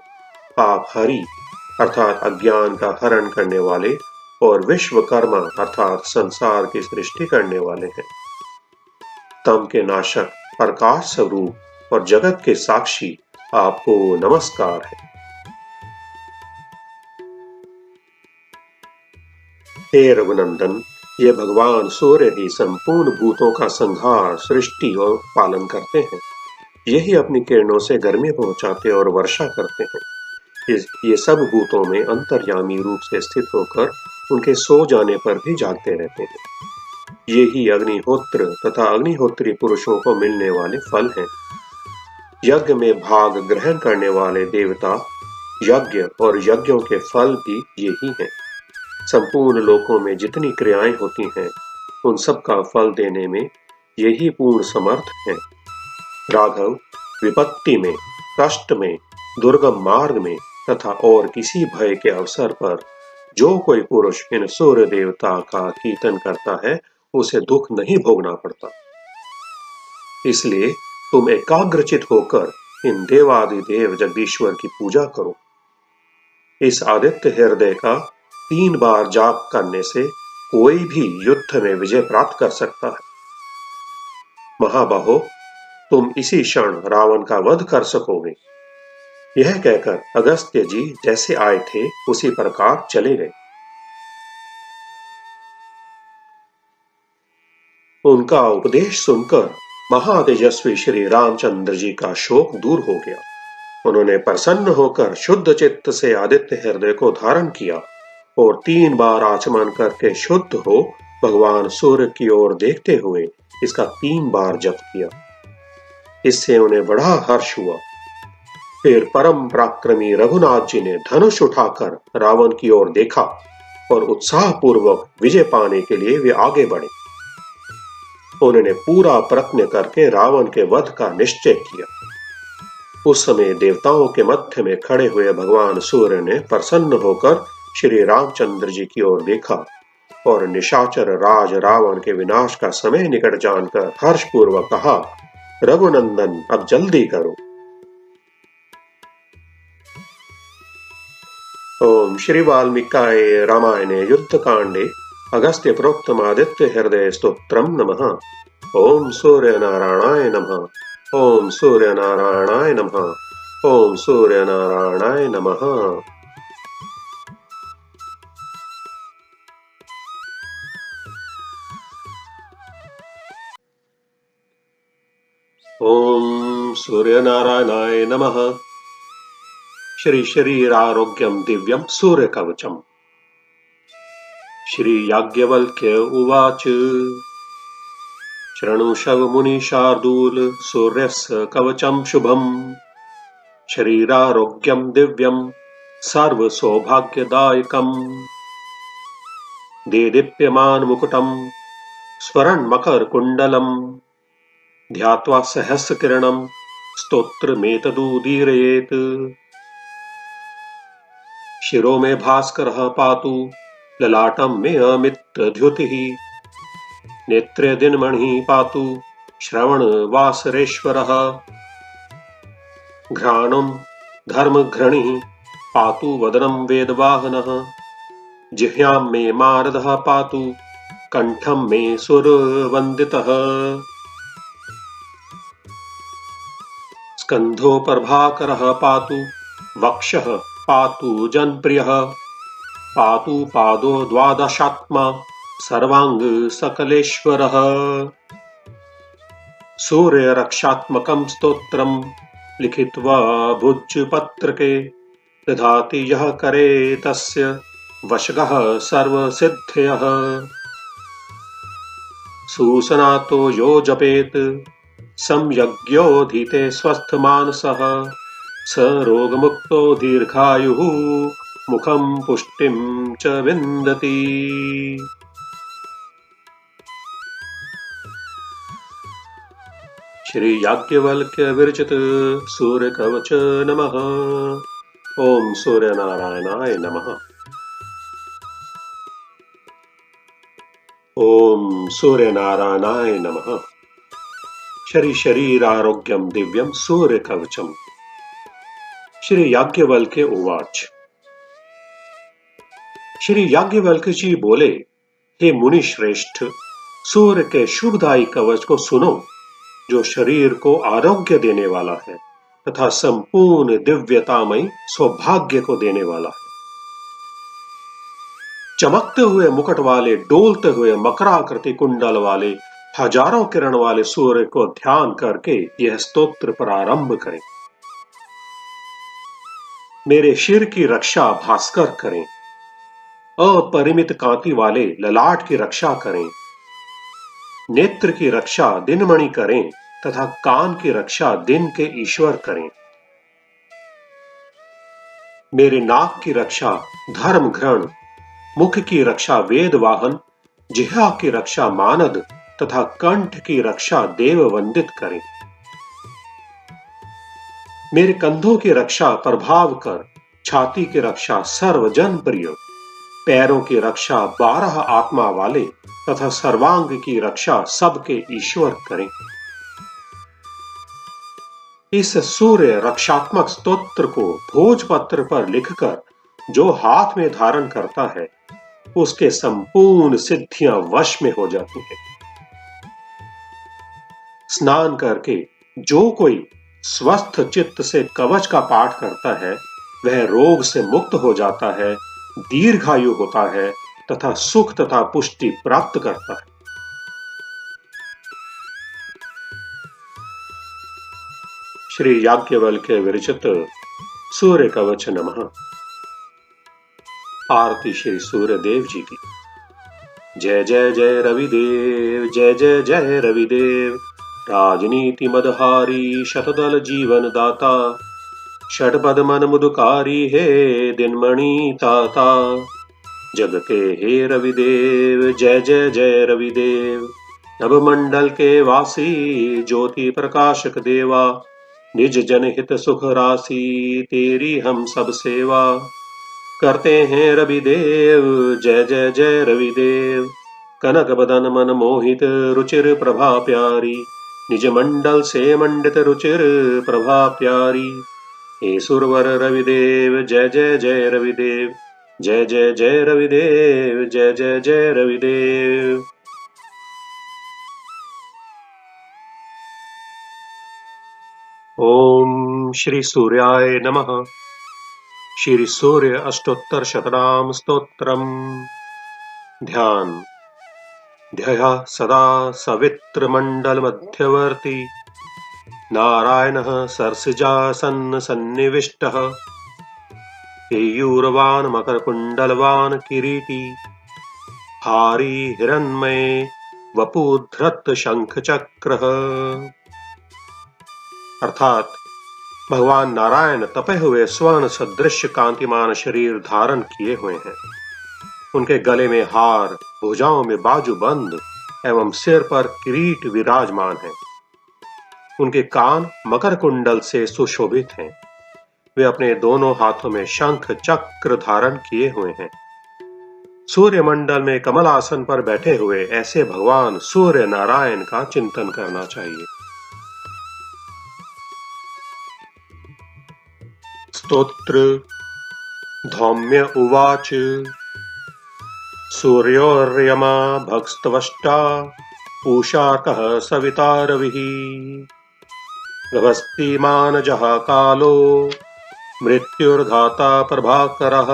S1: आप हरि अर्थात अज्ञान का हरण करने वाले और विश्वकर्मा अर्थात संसार की सृष्टि करने वाले हैं। तम के नाशक, प्रकाश स्वरूप और जगत के साक्षी आपको नमस्कार है। हे रघुनंदन, ये भगवान सूर्य ही संपूर्ण भूतों का संहार, सृष्टि और पालन करते हैं। यही अपनी किरणों से गर्मी पहुंचाते और वर्षा करते हैं। ये सब भूतों में अंतर्यामी रूप से स्थित होकर उनके सो जाने पर भी जागते रहते हैं। ये ही अग्निहोत्र तथा अग्निहोत्री पुरुषों को मिलने वाले फल हैं। यज्ञ में भाग ग्रहण करने वाले देवता, यज्ञ और यज्ञों के फल भी यही हैं। संपूर्ण लोकों में जितनी क्रियाएं होती हैं, उन सब का फल देने में यही पूर्ण समर्थ हैं। राघव, विपत्ति में, कष्ट में, दुर्गम मार्ग में तथा और किसी भय के अवसर पर जो कोई पुरुष इन सूर्य देवता का कीर्तन करता है, उसे दुख नहीं भोगना पड़ता। इसलिए तुम एकाग्रचित होकर इन देवादिदेव जगदीश्वर की पूजा करो। इस आदित्य हृदय का 3 बार जाप करने से कोई भी युद्ध में विजय प्राप्त कर सकता है। महाबाहो, तुम इसी क्षण रावण का वध कर सकोगे। यह कहकर अगस्त्य जी जैसे आए थे उसी प्रकार चले गए। उनका उपदेश सुनकर महातेजस्वी श्री रामचंद्र जी का शोक दूर हो गया। उन्होंने प्रसन्न होकर शुद्ध चित्त से आदित्य हृदय को धारण किया और 3 बार आचमन करके शुद्ध हो भगवान सूर्य की ओर देखते हुए इसका 3 बार जप किया। इससे उन्हें बड़ा हर्ष हुआ। फिर परम पराक्रमी रघुनाथ जी ने धनुष उठाकर रावण की ओर देखा और उत्साह पूर्वक विजय पाने के लिए वे आगे बढ़े। उन्होंने पूरा प्रयत्न करके रावण के वध का निश्चय किया। उस समय देवताओं के मध्य में खड़े हुए भगवान सूर्य ने प्रसन्न होकर श्री रामचंद्र जी की ओर देखा और निशाचर राज रावण के विनाश का समय निकट जानकर हर्षपूर्वक कहा, रघुनंदन अब जल्दी करो। ओम श्री वाल्मीकाय रामायणे युद्ध कांडे अगस्त्य प्रोक्तम आदित्य हृदय स्तोत्रम नमः। ओम सूर्य नारायणाय नमः। ओम सूर्य नारायणाय नमः। ओम सूर्य नारायणाय नमः। ओम सूर्य नारायणाय नमः। श्री शरीरारोग्यम दिव्यम सूर्य कवचम। श्री याज्ञवल्क्य उवाच शृणुषव मुनि शार्दूल सूर्यस्य कवचम शुभम शरीरारोग्यम दिव्यम सर्व सौभाग्यदायकम देदीप्यमान मुकुटम स्वरण मकर कुंडलम ध्यात्वा सहस्र किरणम स्तोत्रमेतदुदीरयेत् शिरो में भास्करः पातु ललाटम में अमित्रद्युतिः नेत्रे दिनमणिः पातु श्रवण वासरेश्वरः घ्राणं धर्मघ्रणिः पातु वदनं वेदवाहनः जिह्वां मे मारदः पातु कंठं मे सुरवंदितः स्कंधो प्रभाकरः पातु वक्षः पातु जनप्रियः पातु पादो द्वादशात्मा सर्वांग सकलेश्वरः सूर्य रक्षात्मकं स्तोत्रं लिखित्वा भुजपत्रके दधाति यः करे तस्य वशगः सर्वसिद्धयः सुसनातो यो जपेत सम्यग्योधीते स्वस्थमानसः स रोगमुक्तो दीर्घायुः मुखं पुष्टिं च विन्दति। श्री याज्ञवल्क्य विरचित सूर्य कवच नमः। ओम सूर्य नारायणाय नमः। ओम सूर्य नारायणाय नमः। श्री शरीरारोग्यम दिव्यम सूर्य कवचम। श्री याज्ञवल्क्य उवाच। श्री याज्ञवल्क्य जी बोले, हे मुनि श्रेष्ठ, सूर्य के शुभदायी कवच को सुनो जो शरीर को आरोग्य देने वाला है तथा संपूर्ण दिव्यतामय सौभाग्य को देने वाला है। चमकते हुए मुकुट वाले, डोलते हुए मकराकृति कुंडल वाले, हजारों किरण वाले सूर्य को ध्यान करके यह स्तोत्र प्रारंभ करें। मेरे शिर की रक्षा भास्कर करें, अपरिमित कांति वाले ललाट की रक्षा करें, नेत्र की रक्षा दिनमणि करें तथा कान की रक्षा दिन के ईश्वर करें। मेरे नाक की रक्षा धर्म घ्रण, मुख की रक्षा वेद वाहन, जिह्वा की रक्षा मानद तथा कंठ की रक्षा देव वंदित करें। मेरे कंधों की रक्षा प्रभाव कर, छाती की रक्षा सर्वजन प्रिय, पैरों की रक्षा 12 आत्मा वाले तथा सर्वांग की रक्षा सबके ईश्वर करें। इस सूर्य रक्षात्मक स्तोत्र को भोजपत्र पर लिखकर जो हाथ में धारण करता है उसके संपूर्ण सिद्धियां वश में हो जाती हैं। स्नान करके जो कोई स्वस्थ चित्त से कवच का पाठ करता है वह रोग से मुक्त हो जाता है, दीर्घायु होता है तथा सुख तथा पुष्टि प्राप्त करता है। श्री याज्ञवल्क्य विरचित सूर्य कवच नमः। आरती श्री सूर्य देव जी की। जय जय जय रविदेव, जय जय जय रविदेव। राजनीति मदहारी, शतदल जीवन दाता। षटपद मन मुदकारी, हे दिनमणि ताता। जग के हे रविदेव, जय जय जय रविदेव। नभमंडल के वासी, ज्योति प्रकाशक देवा। निज जनहित सुख राशि, तेरी हम सब सेवा। करते हैं रविदेव, जय जय जय रविदेव। कनक बदन मन मोहित, रुचिर प्रभा प्यारी। निज मंडल से मंडित, रुचिर प्रभा प्यारी। हे सुरवर रविदेव, जय जय जय रविदेव। जय जय जय रविदेव, जय जय जय रविदेव। ओम श्री सूर्याय नमः। श्री सूर्य अष्टोत्तर शतनाम स्तोत्रम। ध्यान। ध्ययः सदा सवित्र मंडल मध्यवर्ती। नारायणः सरसिजासन्न सन्निविष्टः। केयूरवान मकरकुंडलवान किरीटी। हारी हिरण्मय वपुधृत शंख चक्रः। अर्थात भगवान नारायण तपे हुए स्वर्ण सदृश कांतिमान शरीर धारण किए हुए हैं। उनके गले में हार, भुजाओं में बाजूबंद एवं सिर पर किरीट विराजमान है। उनके कान मकर कुंडल से सुशोभित हैं। वे अपने दोनों हाथों में शंख चक्र धारण किए हुए हैं। सूर्य मंडल में कमल आसन पर बैठे हुए ऐसे भगवान सूर्य नारायण का चिंतन करना चाहिए। स्तोत्र। धौम्य उवाच। सूर्योर्यमा भगस्त्वष्टा, पूषाकः सविता रविः। गभस्तिमानजः कालो, मृत्युर्धाता प्रभाकरः।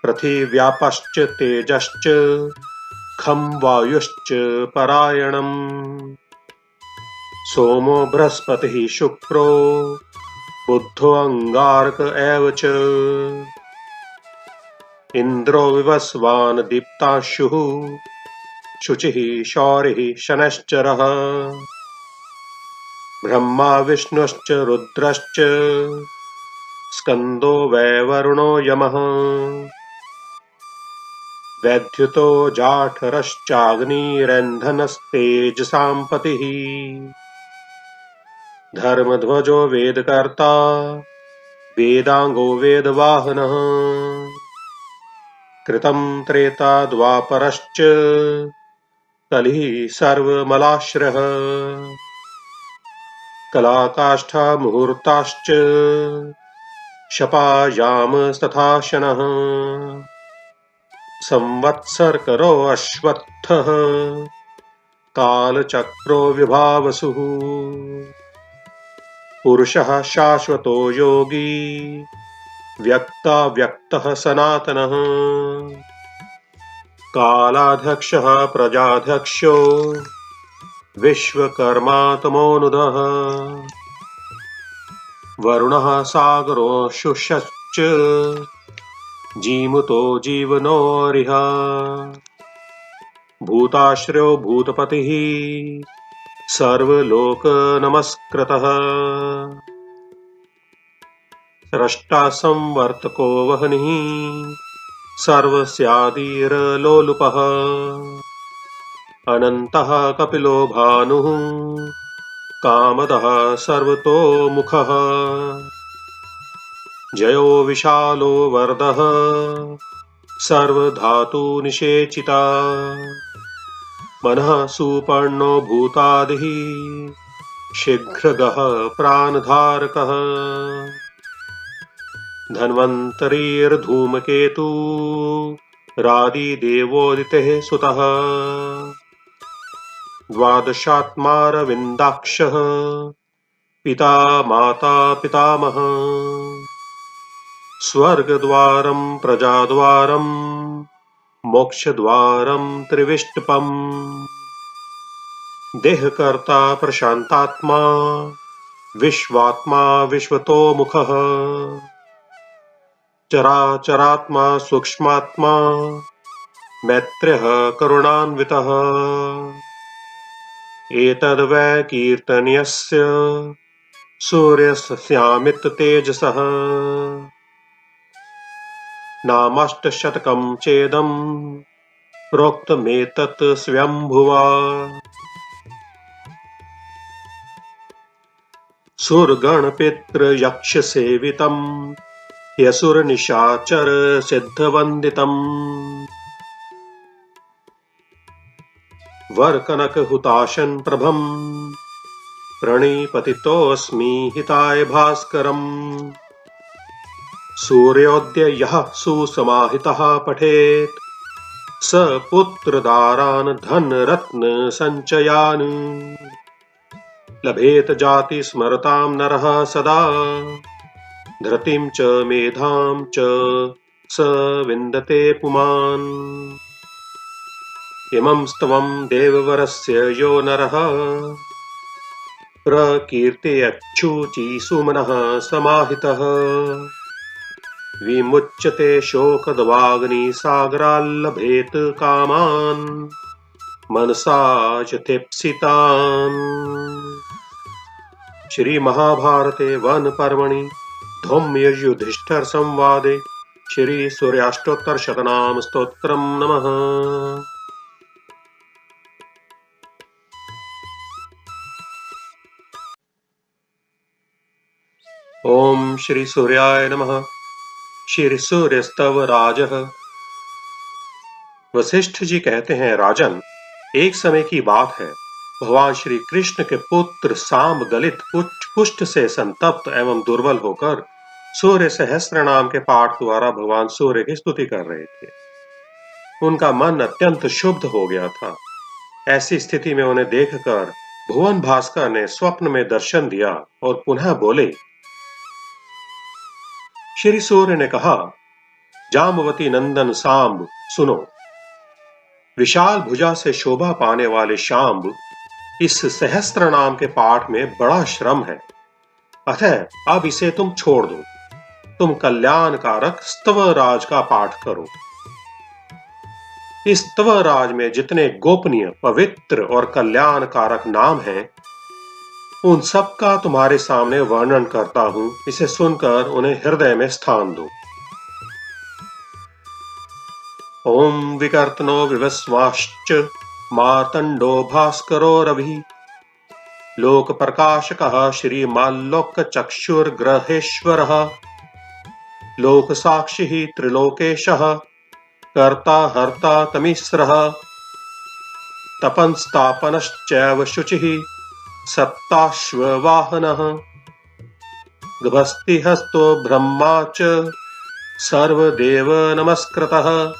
S1: पृथिव्यापश्च तेजश्च, खं वायुश्च परायणम्। सोमो बृहस्पतिः शुक्रो, बुद्धो अंगारक एव च। इंद्रो विवस्वान् दीप्तांशुः, शुचिः शौरिः शनश्चरः। ब्रह्मा विष्णुश्च रुद्रश्च, स्कंदो वै वरुणो यमः। वैद्युतो जाठरश्चाग्निरन्धनस्तेजसां पतिः। धर्मध्वजो वेदकर्ता, वेदांगो वेदवाहनः। कृतं त्रेता द्वापरश्च, कलिः सर्वमलाश्रयः। कलाकाष्ठा मुहूर्ताश्च, शपायामस्तथा शनः। संवत्सरकरो अश्वत्थः, कालचक्रो विभावसुः। पुरुषः शाश्वतो योगी, व्यक्ताव्यक्तः सनातनः। कालाध्यक्षः प्रजाध्यक्षो, विश्वकर्मा तमोनुदः। वरुणः सागरोऽंशुश्च, जीमुतो जीवनोरिह। भूताश्रयो भूतपतिः, सर्वलोक नमस्कृतः। स्रष्टा संवर्तको वह्निः, सर्वस्यादिर्लोलुपः। अनन्तः कपिलो भानुः, कामदः सर्वतोमुखः। जयो विशालो वरदः, सर्वधातुनिषेचिता। मनः सुपर्णो भूतादिः, शीघ्रगः प्राणधारकः। धन्वन्तरीर्धूमकेतु रादिदेवोदितेः सुतः द्वादशात्मारविन्दाक्षः पिता माता पितामहः स्वर्गद्वारं प्रजाद्वारं मोक्षद्वारं त्रिविष्टपम् देहकर्ता प्रशान्तात्मा विश्वात्मा विश्वतोमुखः चराचरात्मा सूक्ष्मात्मा मैत्र्यः करुणान्वितः एतद्वै कीर्तनीयस्य सूर्यस्यामिततेजसः नामाष्टशतकं चेदं प्रोक्तमेतत् स्वयंभुवा सुरगणपितृयक्षसेवितं ह्यसुरनिशाचर सिद्धवन्दितम् वरकनकहुताशन प्रभं प्रणिपतितोऽस्मि हिताय भास्करम् सूर्योदय यः सुसमाहितः पठेत् स पुत्रदारान् धनरत्न संचयान् लभेत जाति स्मरतां नरः सदा धृतिं च मेधां च स विन्दते पुमान् इमं स्तवं देववरस्य यो नरः प्रकीर्तयच्छुचि सुमनः समाहितः विमुच्यते शोकदवाग्निसागराल्लभेत कामान् मनसा च तेप्सितान्। श्री महाभारते वन पर्वणि धौम्य युधिष्ठिर संवादे श्री सूर्याष्टोत्तर शतनाम स्तोत्रम नमः। ओम श्री सूर्याय नमः। श्री सूर्यस्तव राजः। वशिष्ठ जी कहते हैं, राजन, एक समय की बात है, भगवान श्री कृष्ण के पुत्र सांब गलित कुष्ठ से संतप्त एवं दुर्बल होकर सूर्य सहस्त्र नाम के पाठ द्वारा भगवान सूर्य की स्तुति कर रहे थे। उनका मन अत्यंत शुद्ध हो गया था। ऐसी स्थिति में उन्हें देखकर भुवन भास्कर ने स्वप्न में दर्शन दिया और पुनः बोले। श्री सूर्य ने कहा, जाम्बवती नंदन सांब, सुनो। विशाल भुजा से शोभा पाने वाले शाम्ब, इस सहस्त्र नाम के पाठ में बड़ा श्रम है, अतः अब इसे तुम छोड़ दो। तुम कल्याणकारक स्तवराज का पाठ करो। इस स्तवराज में जितने गोपनीय, पवित्र और कल्याणकारक नाम हैं, उन सब का तुम्हारे सामने वर्णन करता हूं। इसे सुनकर उन्हें हृदय में स्थान दो। ओम विकर्तनो विवस्वाश्च मार्तंडो भास्करो रवि लोक प्रकाशकः श्रीमाल्लोक चक्षुर्ग्रहेश्वरः लोक साक्षिः त्रिलोकेशः कर्ता हर्ता तमिस्रः तपंस्तापनश्चैव शुचिः सप्ताश्ववाहनः गभस्तिहस्तो ब्रह्मा च सर्वदेव नमस्कृतः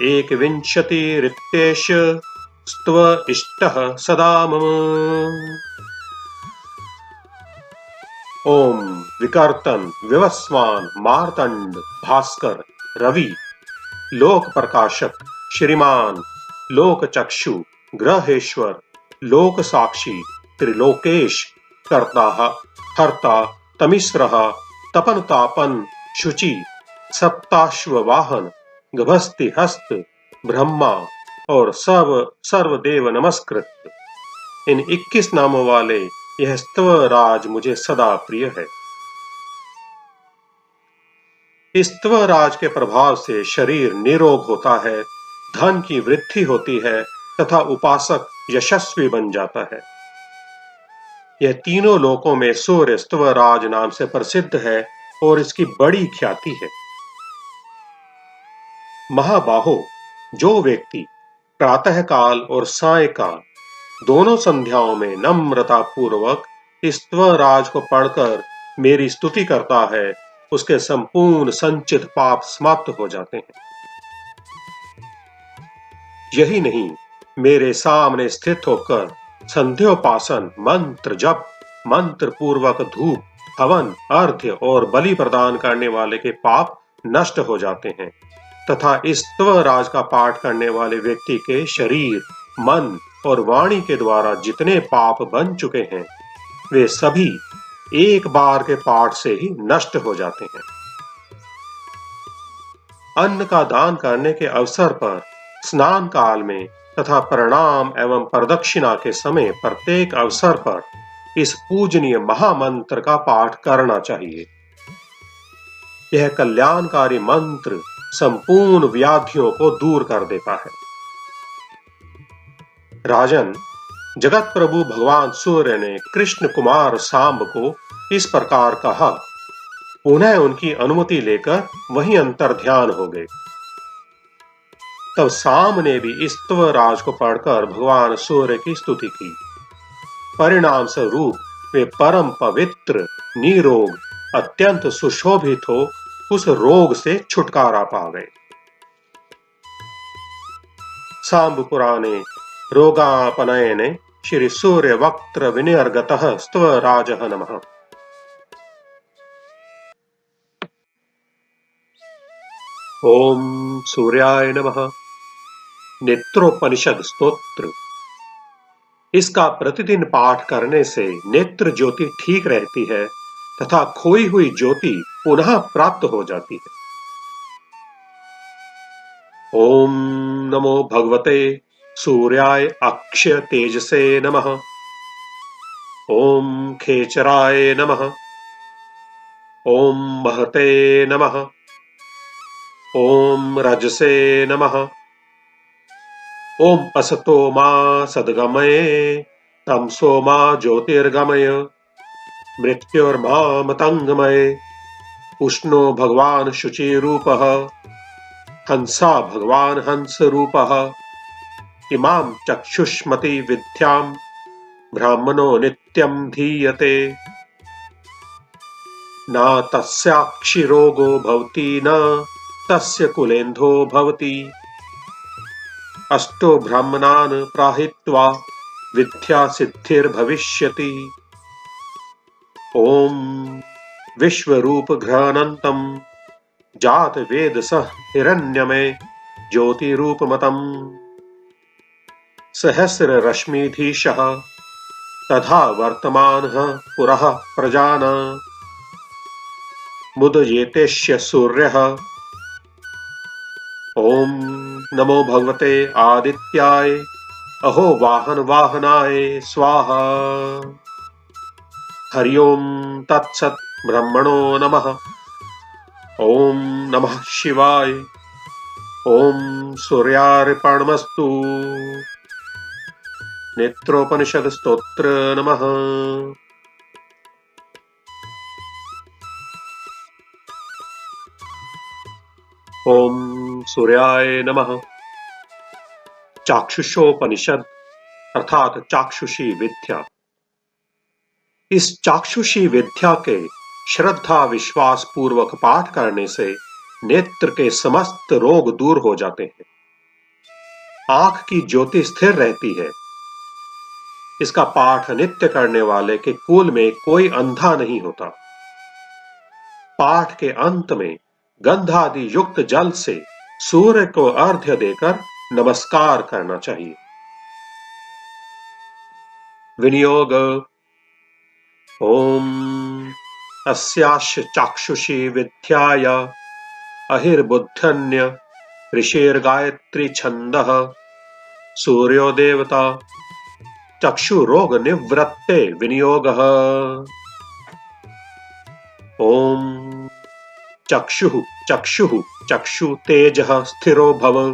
S1: एकविंशतिरित्येष स्तव इष्टः सदा मम। ओम विकर्तन, विवस्वान, मार्तंड, भास्कर, रवि, लोक प्रकाशक, श्रीमान, लोक चक्षु, ग्रहेश्वर, लोक साक्षी, त्रिलोकेश, कर्ता हर्ता तमिस्रः तपन तापन शुचि सप्ताश्ववाहन गभस्ति हस्त ब्रह्मा और सर्वदेव नमस्कृत। इन 21 नामों वाले यह स्तवराज मुझे सदा प्रिय है। इस स्तवराज के प्रभाव से शरीर निरोग होता है, धन की वृद्धि होती है तथा उपासक यशस्वी बन जाता है। यह तीनों लोकों में सूर्य स्तवराज नाम से प्रसिद्ध है और इसकी बड़ी ख्याति है। महाबाहो, जो व्यक्ति प्रातःकाल और सायंकाल दोनों संध्याओं में नम्रता पूर्वक इस स्तवराज को पढ़कर मेरी स्तुति करता है, उसके संपूर्ण संचित पाप समाप्त हो जाते हैं। यही नहीं, मेरे सामने स्थित होकर संध्योपासन, मंत्र जप, मंत्र पूर्वक धूप, हवन, अर्घ्य और बलि प्रदान करने वाले के पाप नष्ट हो जाते हैं तथा इस स्तवराज का पाठ करने वाले व्यक्ति के शरीर, मन और वाणी के द्वारा जितने पाप बन चुके हैं वे सभी एक बार के पाठ से ही नष्ट हो जाते हैं। अन्न का दान करने के अवसर पर, स्नान काल में तथा प्रणाम एवं प्रदक्षिणा के समय प्रत्येक अवसर पर इस पूजनीय महामंत्र का पाठ करना चाहिए। यह कल्याणकारी मंत्र संपूर्ण व्याधियों को दूर कर देता है। राजन, जगत प्रभु भगवान सूर्य ने कृष्ण कुमार सांब को इस प्रकार कहा। उन्हें उनकी अनुमति लेकर वहीं अंतर ध्यान हो गए। तब सांब ने भी इस स्तवराज को पढ़कर भगवान सूर्य की स्तुति की। परिणाम स्वरूप वे परम पवित्र, निरोग, अत्यंत सुशोभित हो उस रोग से छुटकारा पा गए। सांब पुराणे रोगापनयने श्री सूर्य वक्त्र विनिर्गतः स्तवराजः नमः। ओम सूर्याय नमः। नेत्रोपनिषद स्तोत्र। इसका प्रतिदिन पाठ करने से नेत्र ज्योति ठीक रहती है तथा खोई हुई ज्योति पुनः प्राप्त हो जाती है। ओम नमो भगवते सूर्याय अक्षय तेजसे नमः। ओम खेचराय नमः। ओम महते नमः। ओम रजसे नमः। ओम असतो मा सद्गमये तमसो मा ज्योतिर्गमय मृत्युर्मामतंगमये। उष्णो भगवान शुचिरूपः हंसा भगवान हंस रूपः। इमां चक्षुष्मति विद्यां ब्राह्मणो नित्यं धीयते। न तस्याक्षिरोगो भवति न तस्य कुलेन्धो भवति। अष्टो ब्राह्मणान् प्राहित्वा विद्या सिद्धिर्भविष्यति। ओम विश्वरूप घ्रानन्तं जात वेद सह हिरण्यमय ज्योतिरूपमतम्। सहस्र रश्मिधीशः तथा वर्तमानः पुरः प्रजाना। मुदयेतेष्य सूर्यः। ओम नमो भगवते आदित्याय अहो वाहन वाहनाय स्वाहा। हरि ओम तत्सत् ब्रह्मणो नमः। ओम नमः शिवाय। ओम सूर्यार्पणमस्तु। नेत्रोपनिषद स्तोत्र नमः। ओम सूर्याय नमः। चाक्षुषोपनिषद अर्थात चाक्षुषी विद्या। इस चाक्षुषी विद्या के श्रद्धा विश्वास पूर्वक पाठ करने से नेत्र के समस्त रोग दूर हो जाते हैं। आंख की ज्योति स्थिर रहती है। इसका पाठ नित्य करने वाले के कुल में कोई अंधा नहीं होता। पाठ के अंत में गंधादि युक्त जल से सूर्य को अर्घ्य देकर नमस्कार करना चाहिए। विनियोग। ओम अस्याश चाक्षुषी विद्याया अहिर्बुद्धन्य ऋषिर्गायत्री छंदः सूर्यो देवता चक्षु रोग निवृत्ते विनियोगः। ओम चक्षुः चक्षुः चक्षु तेजः स्थिरो भव।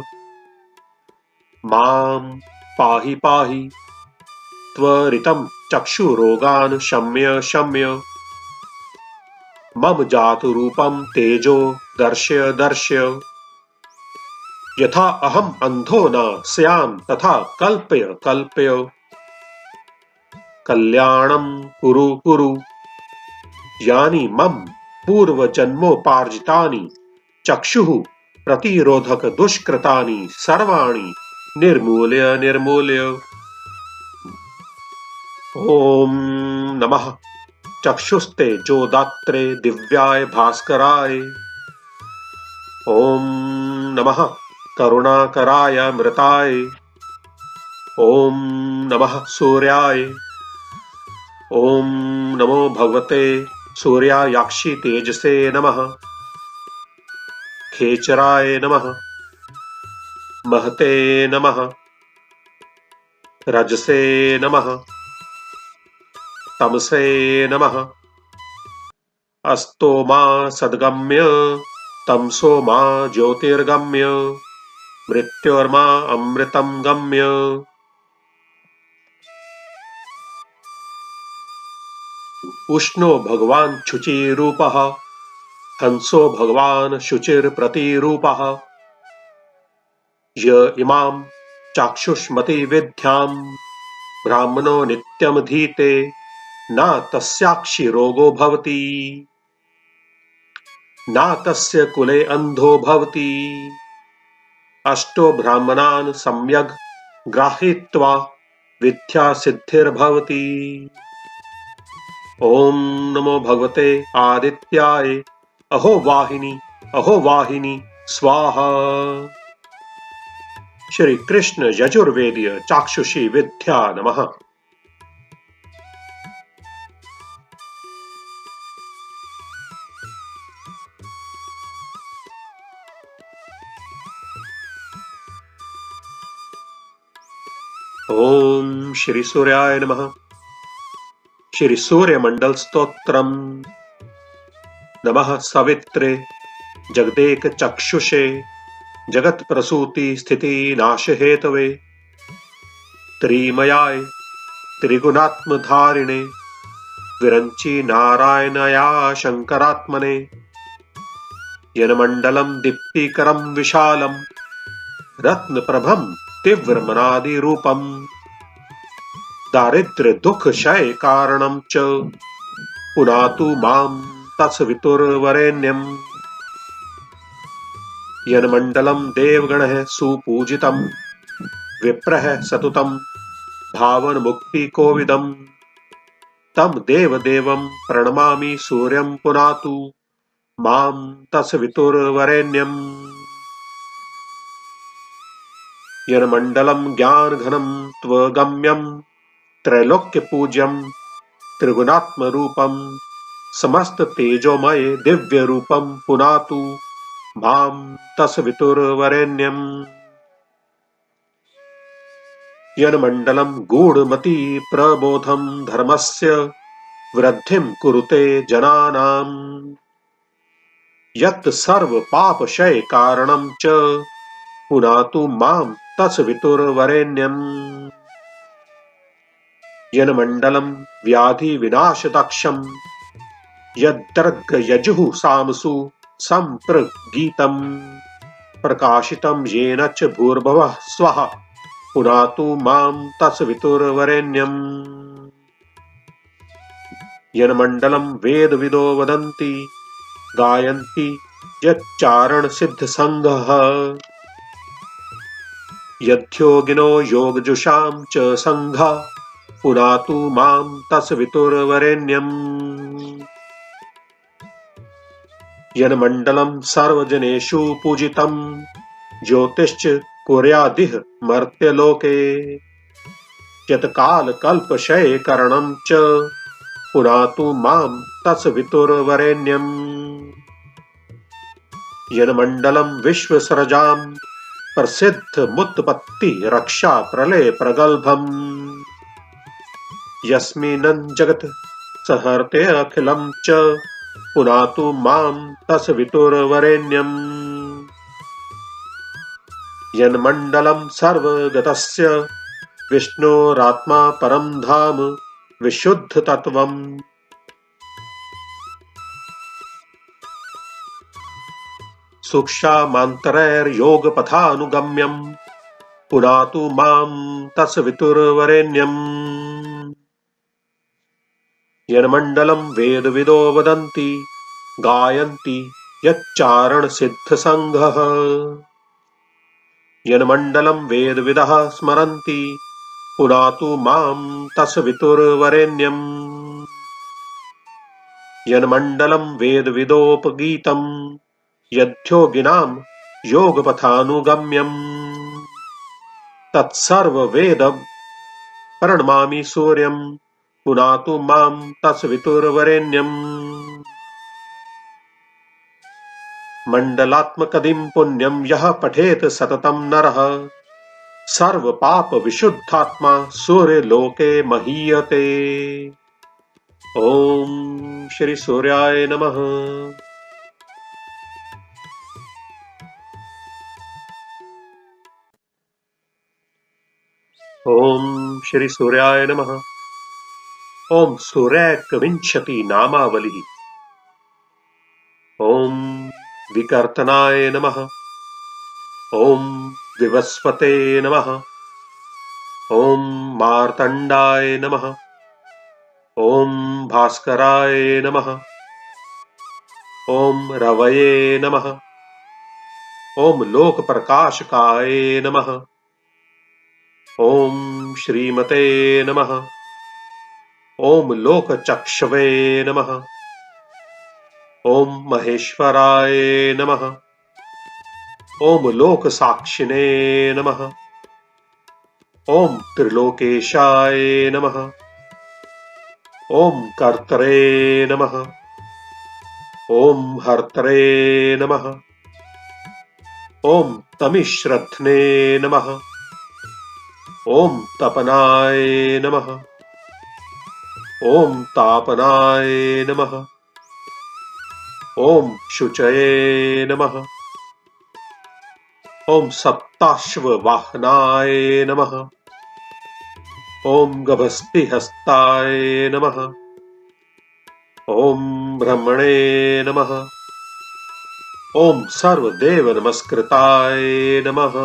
S1: मां पाहि पाहि त्वरितं चक्षु रोगान् शम्य शम्य। मम जातु रूपं तेजो दर्शय दर्शय। यथा अहम अंधो न स्याम तथा कल्पय कल्पय। कल्याणं कुरु कुरु। यानि मम पूर्वजन्मोपार्जितानि चक्षुः प्रतिरोधक दुष्कृतानि सर्वाणि निर्मूल्य निर्मूल्य। ओम नमः चक्षुस्ते जोदात्रे दिव्याय भास्कराय। ओम नमः करुणाकराय मृताय। ओम नमः सूर्याय। ओम नमो भगवते सूर्यायाक्षी तेजसे नमः। खेचराय नमः। महते नमः। रजसे नमः। तमसे नमः। अस्तो मा सद्गम्य तमसो मा ज्योतिर्गम्य मृत्योर्मा अमृतं गम्य। उष्णो भगवान् शुचिरूपः हंसो भगवान् शुचिर्प्रतिरूपः। य इमां चाक्षुष्मति विद्यां ब्राह्मणो नित्यमधीते न तस्याक्षि रोगो भवति न तस्य कुले अंधो भवति। अष्टो ब्राह्मणान् सम्यग् गृहीत्वा विद्या सिद्धिर्भवति। ओम नमो भगवते आदित्याय अहो वाहिनी स्वाहा। श्री कृष्ण यजुर्वेदीय चाक्षुषी विद्या नमः। ओम श्री सूर्याय नमः। श्री सूर्य मंडल स्तोत्रम। नमः सवित्रे जगदेक चक्षुषे जगत प्रसूति स्थिति नाश हेतवे त्रिमयाय त्रिगुणात्मधारिणे विरंची नारायणया शंकरात्मने यनमंडलम दीप्तिकरम विशालम रत्नप्रभम तीव्रमनादि रूपम दारिद्र्य दुख क्षय कारणम च पुनातु मां तत्सवितुर्वरेण्यम्। यन्मण्डलं देवगणः सुपूजितं विप्रः सततं भावन मुक्ति कोविदम् तम देवदेवं प्रणमामि सूर्यं पुनातु मां तत्सवितुर्वरेण्यम्। यन्मण्डलं ज्ञानघनं त्वगम्यं त्रैलोक्यपूज्यं त्रिगुणात्मरूपं समस्त तेजोमय दिव्य रूपं पुनातु मां तत्सवितुर्वरेण्यम्। यन्मण्डलं गूढमति प्रबोधं धर्मस्य वृद्धिं कुरुते जनानां यत् सर्व पापक्षय कारणं च पुनातु मां तत्सवितुर्वरेण्यम्। यन्मण्डलं व्याधि विनाशदक्षं यद्दर्ग यजुः सामसु संप्रगीतं प्रकाशितं येन च भूर्भुवः स्वः पुनातु मां तत्सवितुर्वरेण्यम्। यन्मण्डलं वेदविदो वदन्ति गायन्ति यच्चारण सिद्ध संघः यद्योगिनो योगजुषां च संघा पुनातु मां तत्सवितुर्वरेण्यम्। यन्मण्डलं सर्वजनेषु पूजितं ज्योतिश्च कुर्यादिह मर्त्यलोके यत्कालकल्पक्षयकरणं च पुनातु मां तत्सवितुर्वरेण्यम्। यन्मण्डलं विश्वसृजां प्रसिद्धमुत्पत्ति रक्षा प्रलय प्रगल्भम् यस्मिन् जगत् सहर्ते अखिलं च पुनातु मां तत्सवितुर्वरेण्यम्। यन्मण्डलं सर्वगतस्य विष्णोरात्मा परं धाम विशुद्धतत्त्वम् सूक्ष्मान्तरैर्योगपथानुगम्यम् पुनातु मां तत्सवितुर्वरेण्यम्। यन्मण्डलं वेदविदो वदन्ति गायन्ति यच्चारणसिद्धसङ्घः यन्मण्डलं वेदविदः स्मरन्ति पुनातु मां तस्वितुर्वरेण्यम् यन्मण्डलं वेदविदोपगीतं यद्योगिनां योगपथानुगम्यम् तत्सर्ववेदं प्रणमामि सूर्यं पुनातु मां तस्वितुर्वरेण्यम् मण्डलात्मकदिं पुण्यं यः पठेत सततं नरः सर्वपापविशुद्धात्मा सूर्यलोके महीयते। ॐ श्री सूर्याय नमः। ॐ श्री सूर्याय नमः। ॐ सूर्यैकविंशति नामावलिः। ॐ विकर्तनाय नमः। ॐ विवस्वते नमः। ॐ मार्तण्डाय नमः। ॐ भास्कराय नमः। ॐ रवये नमः। ॐ लोकप्रकाशकाय नमः। ॐ श्रीमते नमः। ॐ लोकचक्षवे नमः। ॐ महेश्वराय नमः। ॐ लोकसाक्षिणे नमः। ॐ त्रिलोकेशाय नमः। ॐ कर्त्रे नमः। ॐ हर्त्रे नमः। ॐ तमिश्रध्ने नमः। ॐ तपनाय नमः। ॐ तापनाय नमः। ॐ शुचये नमः। ॐ सप्ताश्ववाहनाय नमः। ॐ गभस्तिहस्ताय नमः। ॐ ब्रह्मणे नमः। ॐ सर्वदेवनमस्कृताय नमः।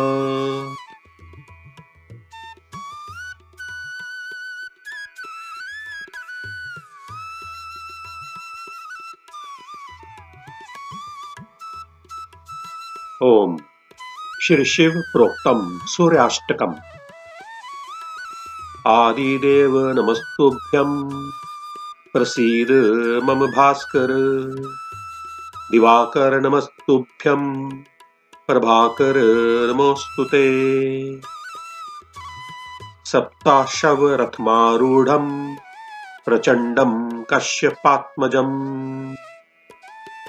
S1: ॐ श्री शिव प्रोक्तम सूर्याष्टकम्। आदिदेव नमस्तुभ्यं प्रसीद मम भास्कर। दिवाकर नमस्तुभ्यं प्रभाकर नमोस्तुते। सप्ताशवरथमारूढं प्रचण्डं कश्यपात्मजं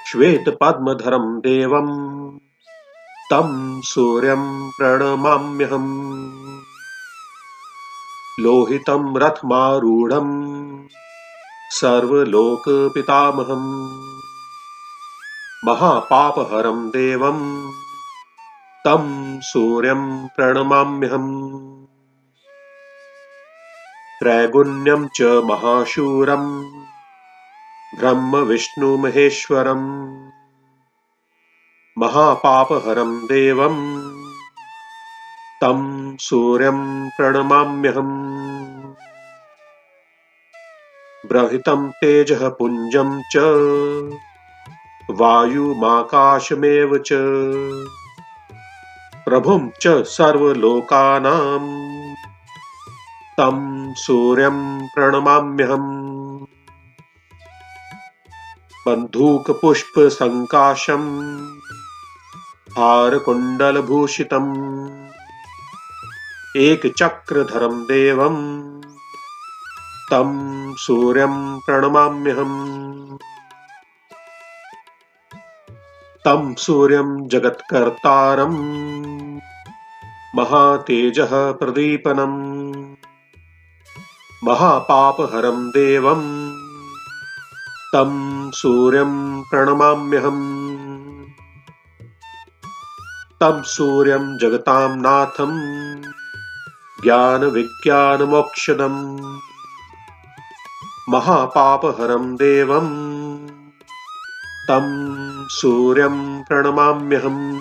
S1: श्वेतपद्मधरं देवं तं सूर्यं प्रणमाम्यहम्। लोहितं रथमारूढं सर्वलोकपितामहम् महापापहरं देवं तं सूर्यं प्रणमाम्यहम्। त्रैगुण्यं च महाशूरं ब्रह्म विष्णु महेश्वरम् महापापहरं देवं तं सूर्यं प्रणमाम्यहम्। बृहितं तेजः पुञ्जं च वायुमाकाशमेव च प्रभुं च सर्वलोकानां तं सूर्यं प्रणमाम्यहम्। बन्धूकपुष्पसङ्काशं हारकुण्डलभूषितम् एकचक्रधरं देवं तं सूर्यं प्रणमाम्यहम्। तं सूर्यं जगत्कर्तारं महातेजः प्रदीपनम् महापापहरं देवं तं सूर्यं प्रणमाम्यहम्। तं सूर्यं जगतां नाथं ज्ञानविज्ञानमोक्षदम् महापापहरं देवं तं सूर्यं प्रणमाम्यहम्।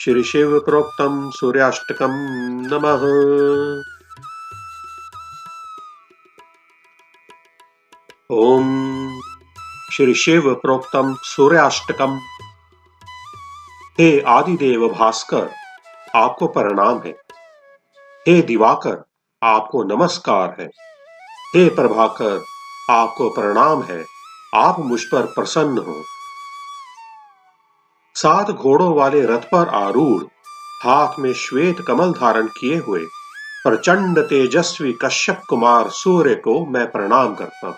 S1: श्री शिव प्रोक्तं सूर्याष्टकं नमः। ॐ श्री शिव प्रोक्तम सूर्याष्टकम। हे आदिदेव भास्कर, आपको प्रणाम है। हे दिवाकर, आपको नमस्कार है। हे प्रभाकर, आपको प्रणाम है। आप मुझ पर प्रसन्न हो। 7 घोड़ों वाले रथ पर आरूढ़, हाथ में श्वेत कमल धारण किए हुए प्रचंड तेजस्वी कश्यप कुमार सूर्य को मैं प्रणाम करता हूं।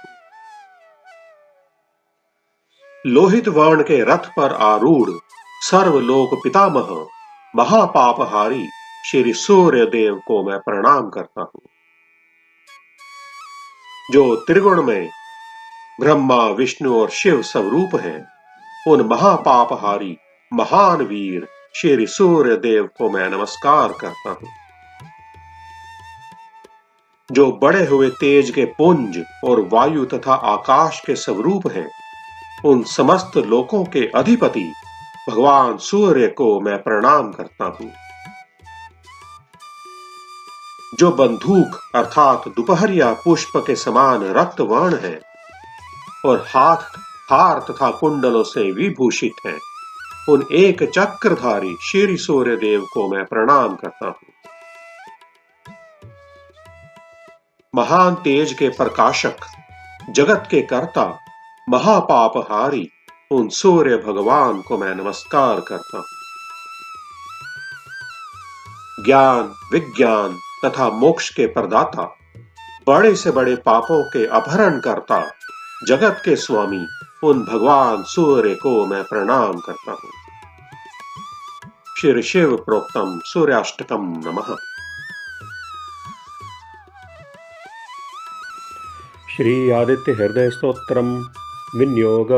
S1: लोहित वर्ण के रथ पर आरूढ़ सर्वलोक पितामह महापापहारी श्री सूर्य देव को मैं प्रणाम करता हूं। जो त्रिगुण में ब्रह्मा विष्णु और शिव स्वरूप हैं, उन महापापहारी महान वीर श्री सूर्य देव को मैं नमस्कार करता हूं। जो बड़े हुए तेज के पुंज और वायु तथा आकाश के स्वरूप हैं, उन समस्त लोकों के अधिपति भगवान सूर्य को मैं प्रणाम करता हूं। जो बंदूक अर्थात दुपहरिया पुष्प के समान रक्त वर्ण है और हाथ हार तथा कुंडलों से विभूषित हैं, उन एक चक्रधारी श्री सूर्य देव को मैं प्रणाम करता हूं। महान तेज के प्रकाशक, जगत के कर्ता, महापापहारी उन सूर्य भगवान को मैं नमस्कार करता हूं। ज्ञान विज्ञान तथा मोक्ष के प्रदाता, बड़े से बड़े पापों के अपहरण करता, जगत के स्वामी उन भगवान सूर्य को मैं प्रणाम करता हूं। श्री शिव प्रोक्तम सूर्याष्टकम नमः।
S2: श्री आदित्य हृदय स्तोत्रम विनियोग।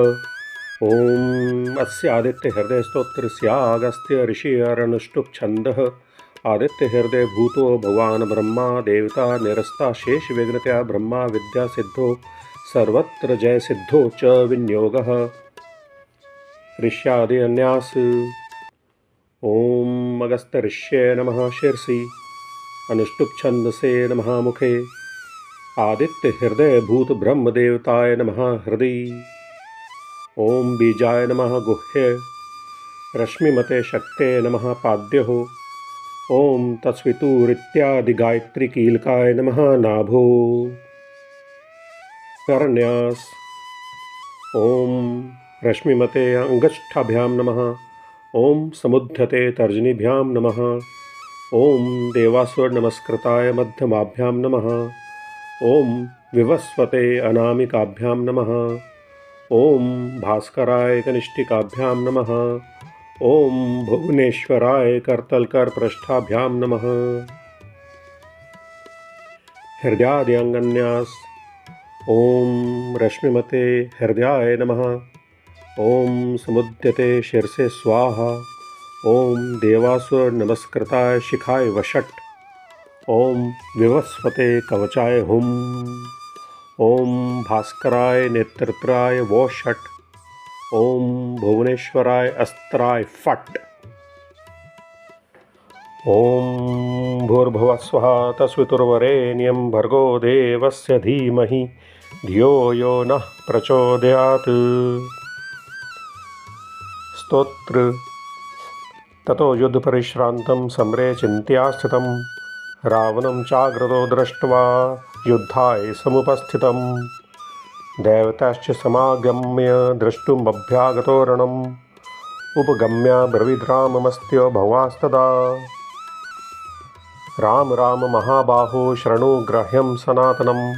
S2: ओम अस्य आदित्य हृदय स्तोत्रस्य अगस्त्य ऋषि अनुष्टुप छंदः। आदित्य हृदय भूतो भगवान ब्रह्मा देवता निरस्ता शेष विघ्नतया ब्रह्मा विद्या सिद्धो सर्वत्र जय सिद्धो च विनियोगः। ऋष्यादि अन्यास। ओम अगस्त्य ऋष्ये नमः शिरसि, अनुष्टुप छंदसे नमः मुखे। आदित्य हृदय भूत ब्रह्म देवताय नमः हृदय। ओम बीजाय नमः गुह्य, रश्मिमते शक्ते नमः पाद्यो। ओम तत्सवितुरित्यादि गायत्री कीलकाय नमः नाभो। करन्यास। ओम रश्मिमते अंगष्ठाभ्यां नमः। ओम समुद्यते तर्जनीभ्यां नमः। ओम देवासुर नमस्कृताय मध्यमाभ्यां नमः। ओम विवस्वते अनामिकाभ्यां नमः। ओम भास्कराय कनिष्ठिकाभ्यां नमः। ओम भुवनेश्वराय करतलकर पृष्ठाभ्यां नमः। हृदयाद्यंगन्यास। ओम रश्मिमते हृदयाय नमः। ओम समुद्यते शिरसे स्वाहा। ओम देवासुर नमस्कृताय शिखाय वषट। ओम विवस्वते कवचाय हुम। ओम भास्कराय नेत्रत्राय वोषट। ओम भुवनेश्वराय अस्त्राय फट। ओम भूर्भुवः स्वः तत्सवितुर्वरेण्यं भर्गो देवस्य धीमहि धियो यो नः प्रचोदयात्। स्तोत्र। ततो युद्ध परिश्रांतं समरे चिंत्या स्थितं रावणं चाग्रतो दृष्ट्वा युद्धाय समुपस्थितं। देवताश्च समागम्य द्रष्टुमभ्यागतो रणम् उपगम्य ब्रवीद्राममस्त्य भवास्तदा। राम राम महाबाहो शृणु ग्राह्यं सनातनं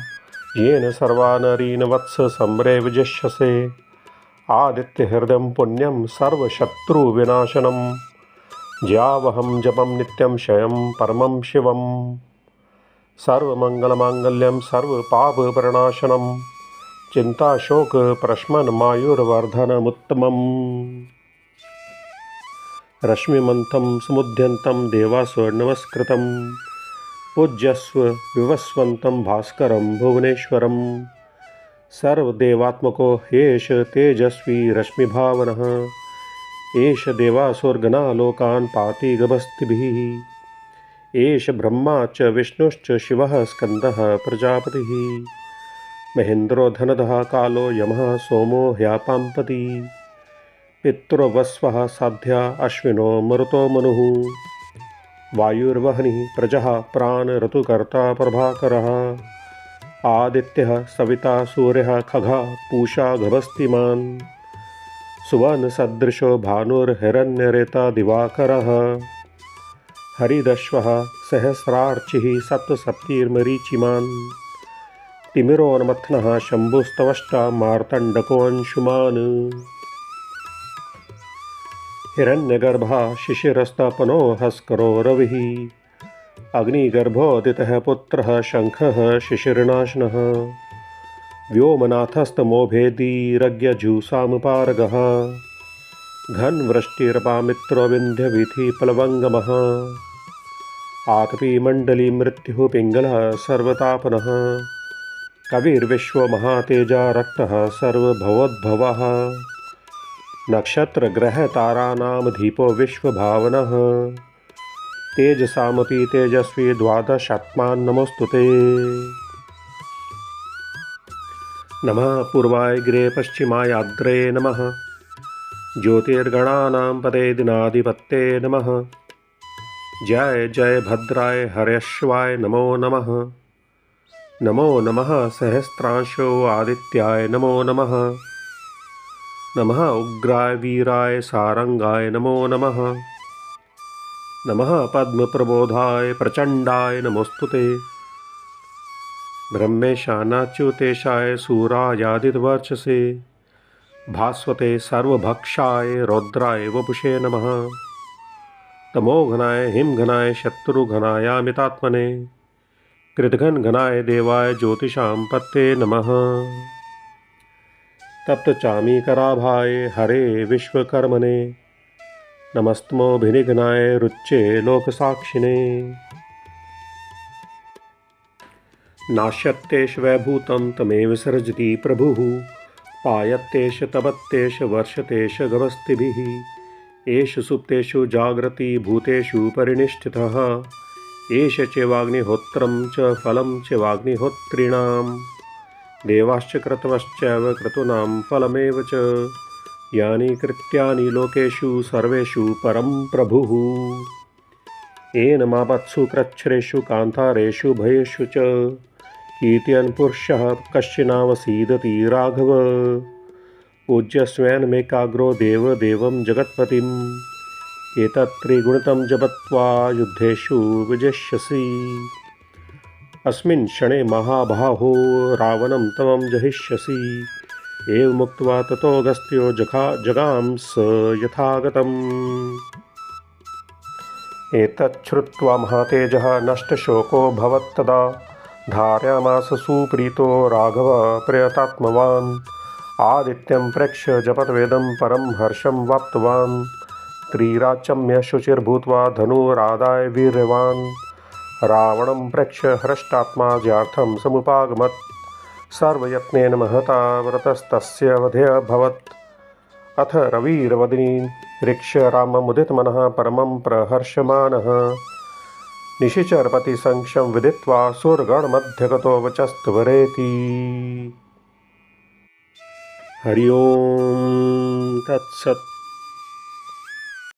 S2: येन सर्वा नरीन् वत्स समरे विजिष्यसे। आदित्य हृदयं पुण्यं सर्वशत्रुविनाशनं ज्यावहं जपं नित्यं शयं परमं शिवं। सर्वमंगलमांगल्यं सर्वपापप्रणाशनं चिन्ताशोकप्रशमनमायुर्वर्धनमुत्तमम्। रश्मिमन्तं समुद्यन्तं देवासुरनमस्कृतं पूज्यस्व विवस्वन्तं भास्करं भुवनेश्वरं। सर्वदेवात्मको ह्येष तेजस्वी रश्मिभावनः। एष देवासुरगणा लोकान् पाति गभस्तिभिः। एष ब्रह्मा च विष्णुश्च शिवः स्कन्दः प्रजापतिः। महेन्द्रो धनदः कालो यमः सोमो ह्यापाम्पति पितृवस्वः साध्या अश्विनो मरुतो मनुः वायुर्वह्निः प्रजः प्राण ऋतुकर्ता प्रभाकरः आदित्यः सविता सूर्यः खगः पूषा गभस्तिमान् सुवर्णसदृशो भानुर्हिरण्यरेता दिवाकरः हरिदश्वः सहस्रार्चिः सप्तसप्तिर्मरीचिमान् तिमिरोन्मथनः शम्भुस्तवष्टा मार्तण्डकोऽंशुमान् हिरण्यगर्भः शिशिरस्तपनो हस्करो रविः अग्निगर्भोदितः पुत्रः शङ्खः शिशिरनाशनः व्योमनाथस्तमोभेदीरज्ञजूसामुपारगः घनवृष्टिरपामित्रोविन्ध्यवीथिफलवङ्गमः आतपीमण्डली मृत्युः पिङ्गलः सर्वतापनः कविर्विश्वमहातेजा रक्तः सर्वभवोद्भवः नक्षत्रग्रहतारानां दीपो विश्वभावनः तेजसामपि तेजस्वी द्वादशात्मान् ते। नमः पूर्वाग्रे पश्चिमायाद्रे नमः ज्योतिर्गणानां पदे दिनाधिपत्ये नमः जय जय भद्राय हर्यश्वाय नमो नमः नमो नमः सहस्रांशो आदित्याय नमो नमः नमः उग्राय वीराय सारंगाय नमो नमः नमः पद्मप्रबोधाय प्रचण्डाय नमोस्तुते ब्रह्मेशानाच्युतेशाय सूरायादितवर्चसे भास्वते सर्वभक्षाय रौद्राय वपुषे नमः तमोघनाय हिमघनाय शत्रुघनायामितात्मने कृतघनघनाय देवाय ज्योतिषां पत्ते नमः तप्तचामीकराभाय हरे विश्वकर्मणे नमस्तमोभिनिघ्नाय रुच्चे लोकसाक्षिणे नाश्यत्तेष वैभूतं तमेव सृजति प्रभुः पायत्तेष तपत्तेष वर्षतेष गभस्तिभिः एष सुप्तेषु जाग्रति भूतेषु परिनिष्ठितः एष चैवाग्निहोत्रं च फलं चैवाग्निहोत्रिणां देवाश्च क्रतवश्चैव क्रतूनां फलमेव च यानि कृत्यानि लोकेषु सर्वेषु परं प्रभुः येन मापत्सु कृच्छ्रेषु कान्तारेषु भयेषु च कीर्तयन् पुरुषः कश्चिनावसीदति राघव पूज्यस्वेनमेकाग्रो देवं जगत्पतिम् एतत्त्रिगुणितं जपत्वा युद्धेषु विजेष्यसि अस्मिन् क्षणे महाबाहो रावणं तवं जहिष्यसि एवमुक्त्वा ततोऽगस्त्यो जगांस यथागतम् एतच्छ्रुत्वा महातेजः नष्टशोको भवत्तदा धारयामास सुप्रीतो राघव प्रयतात्मवान् आदित्यं प्रेक्ष्य जपद्वेदं परं हर्षं वाप्तवान् त्रिराचम्य शुचिर्भूत्वा धनुरादाय वीर्यवान् रावणं प्रेक्ष्य हृष्टात्मा ज्यार्थं समुपागमत् सर्वयत्नेन महता व्रतस्तस्य वधेऽभवत् अथ रविर्वदिनी ऋक्ष्य राममुदितमनः परमं प्रहर्षमाणः निशिचरपतिसंख्यं विदित्वा सुरगणमध्यगतो वचस्तवरेति। हरि ओं तत्सत्।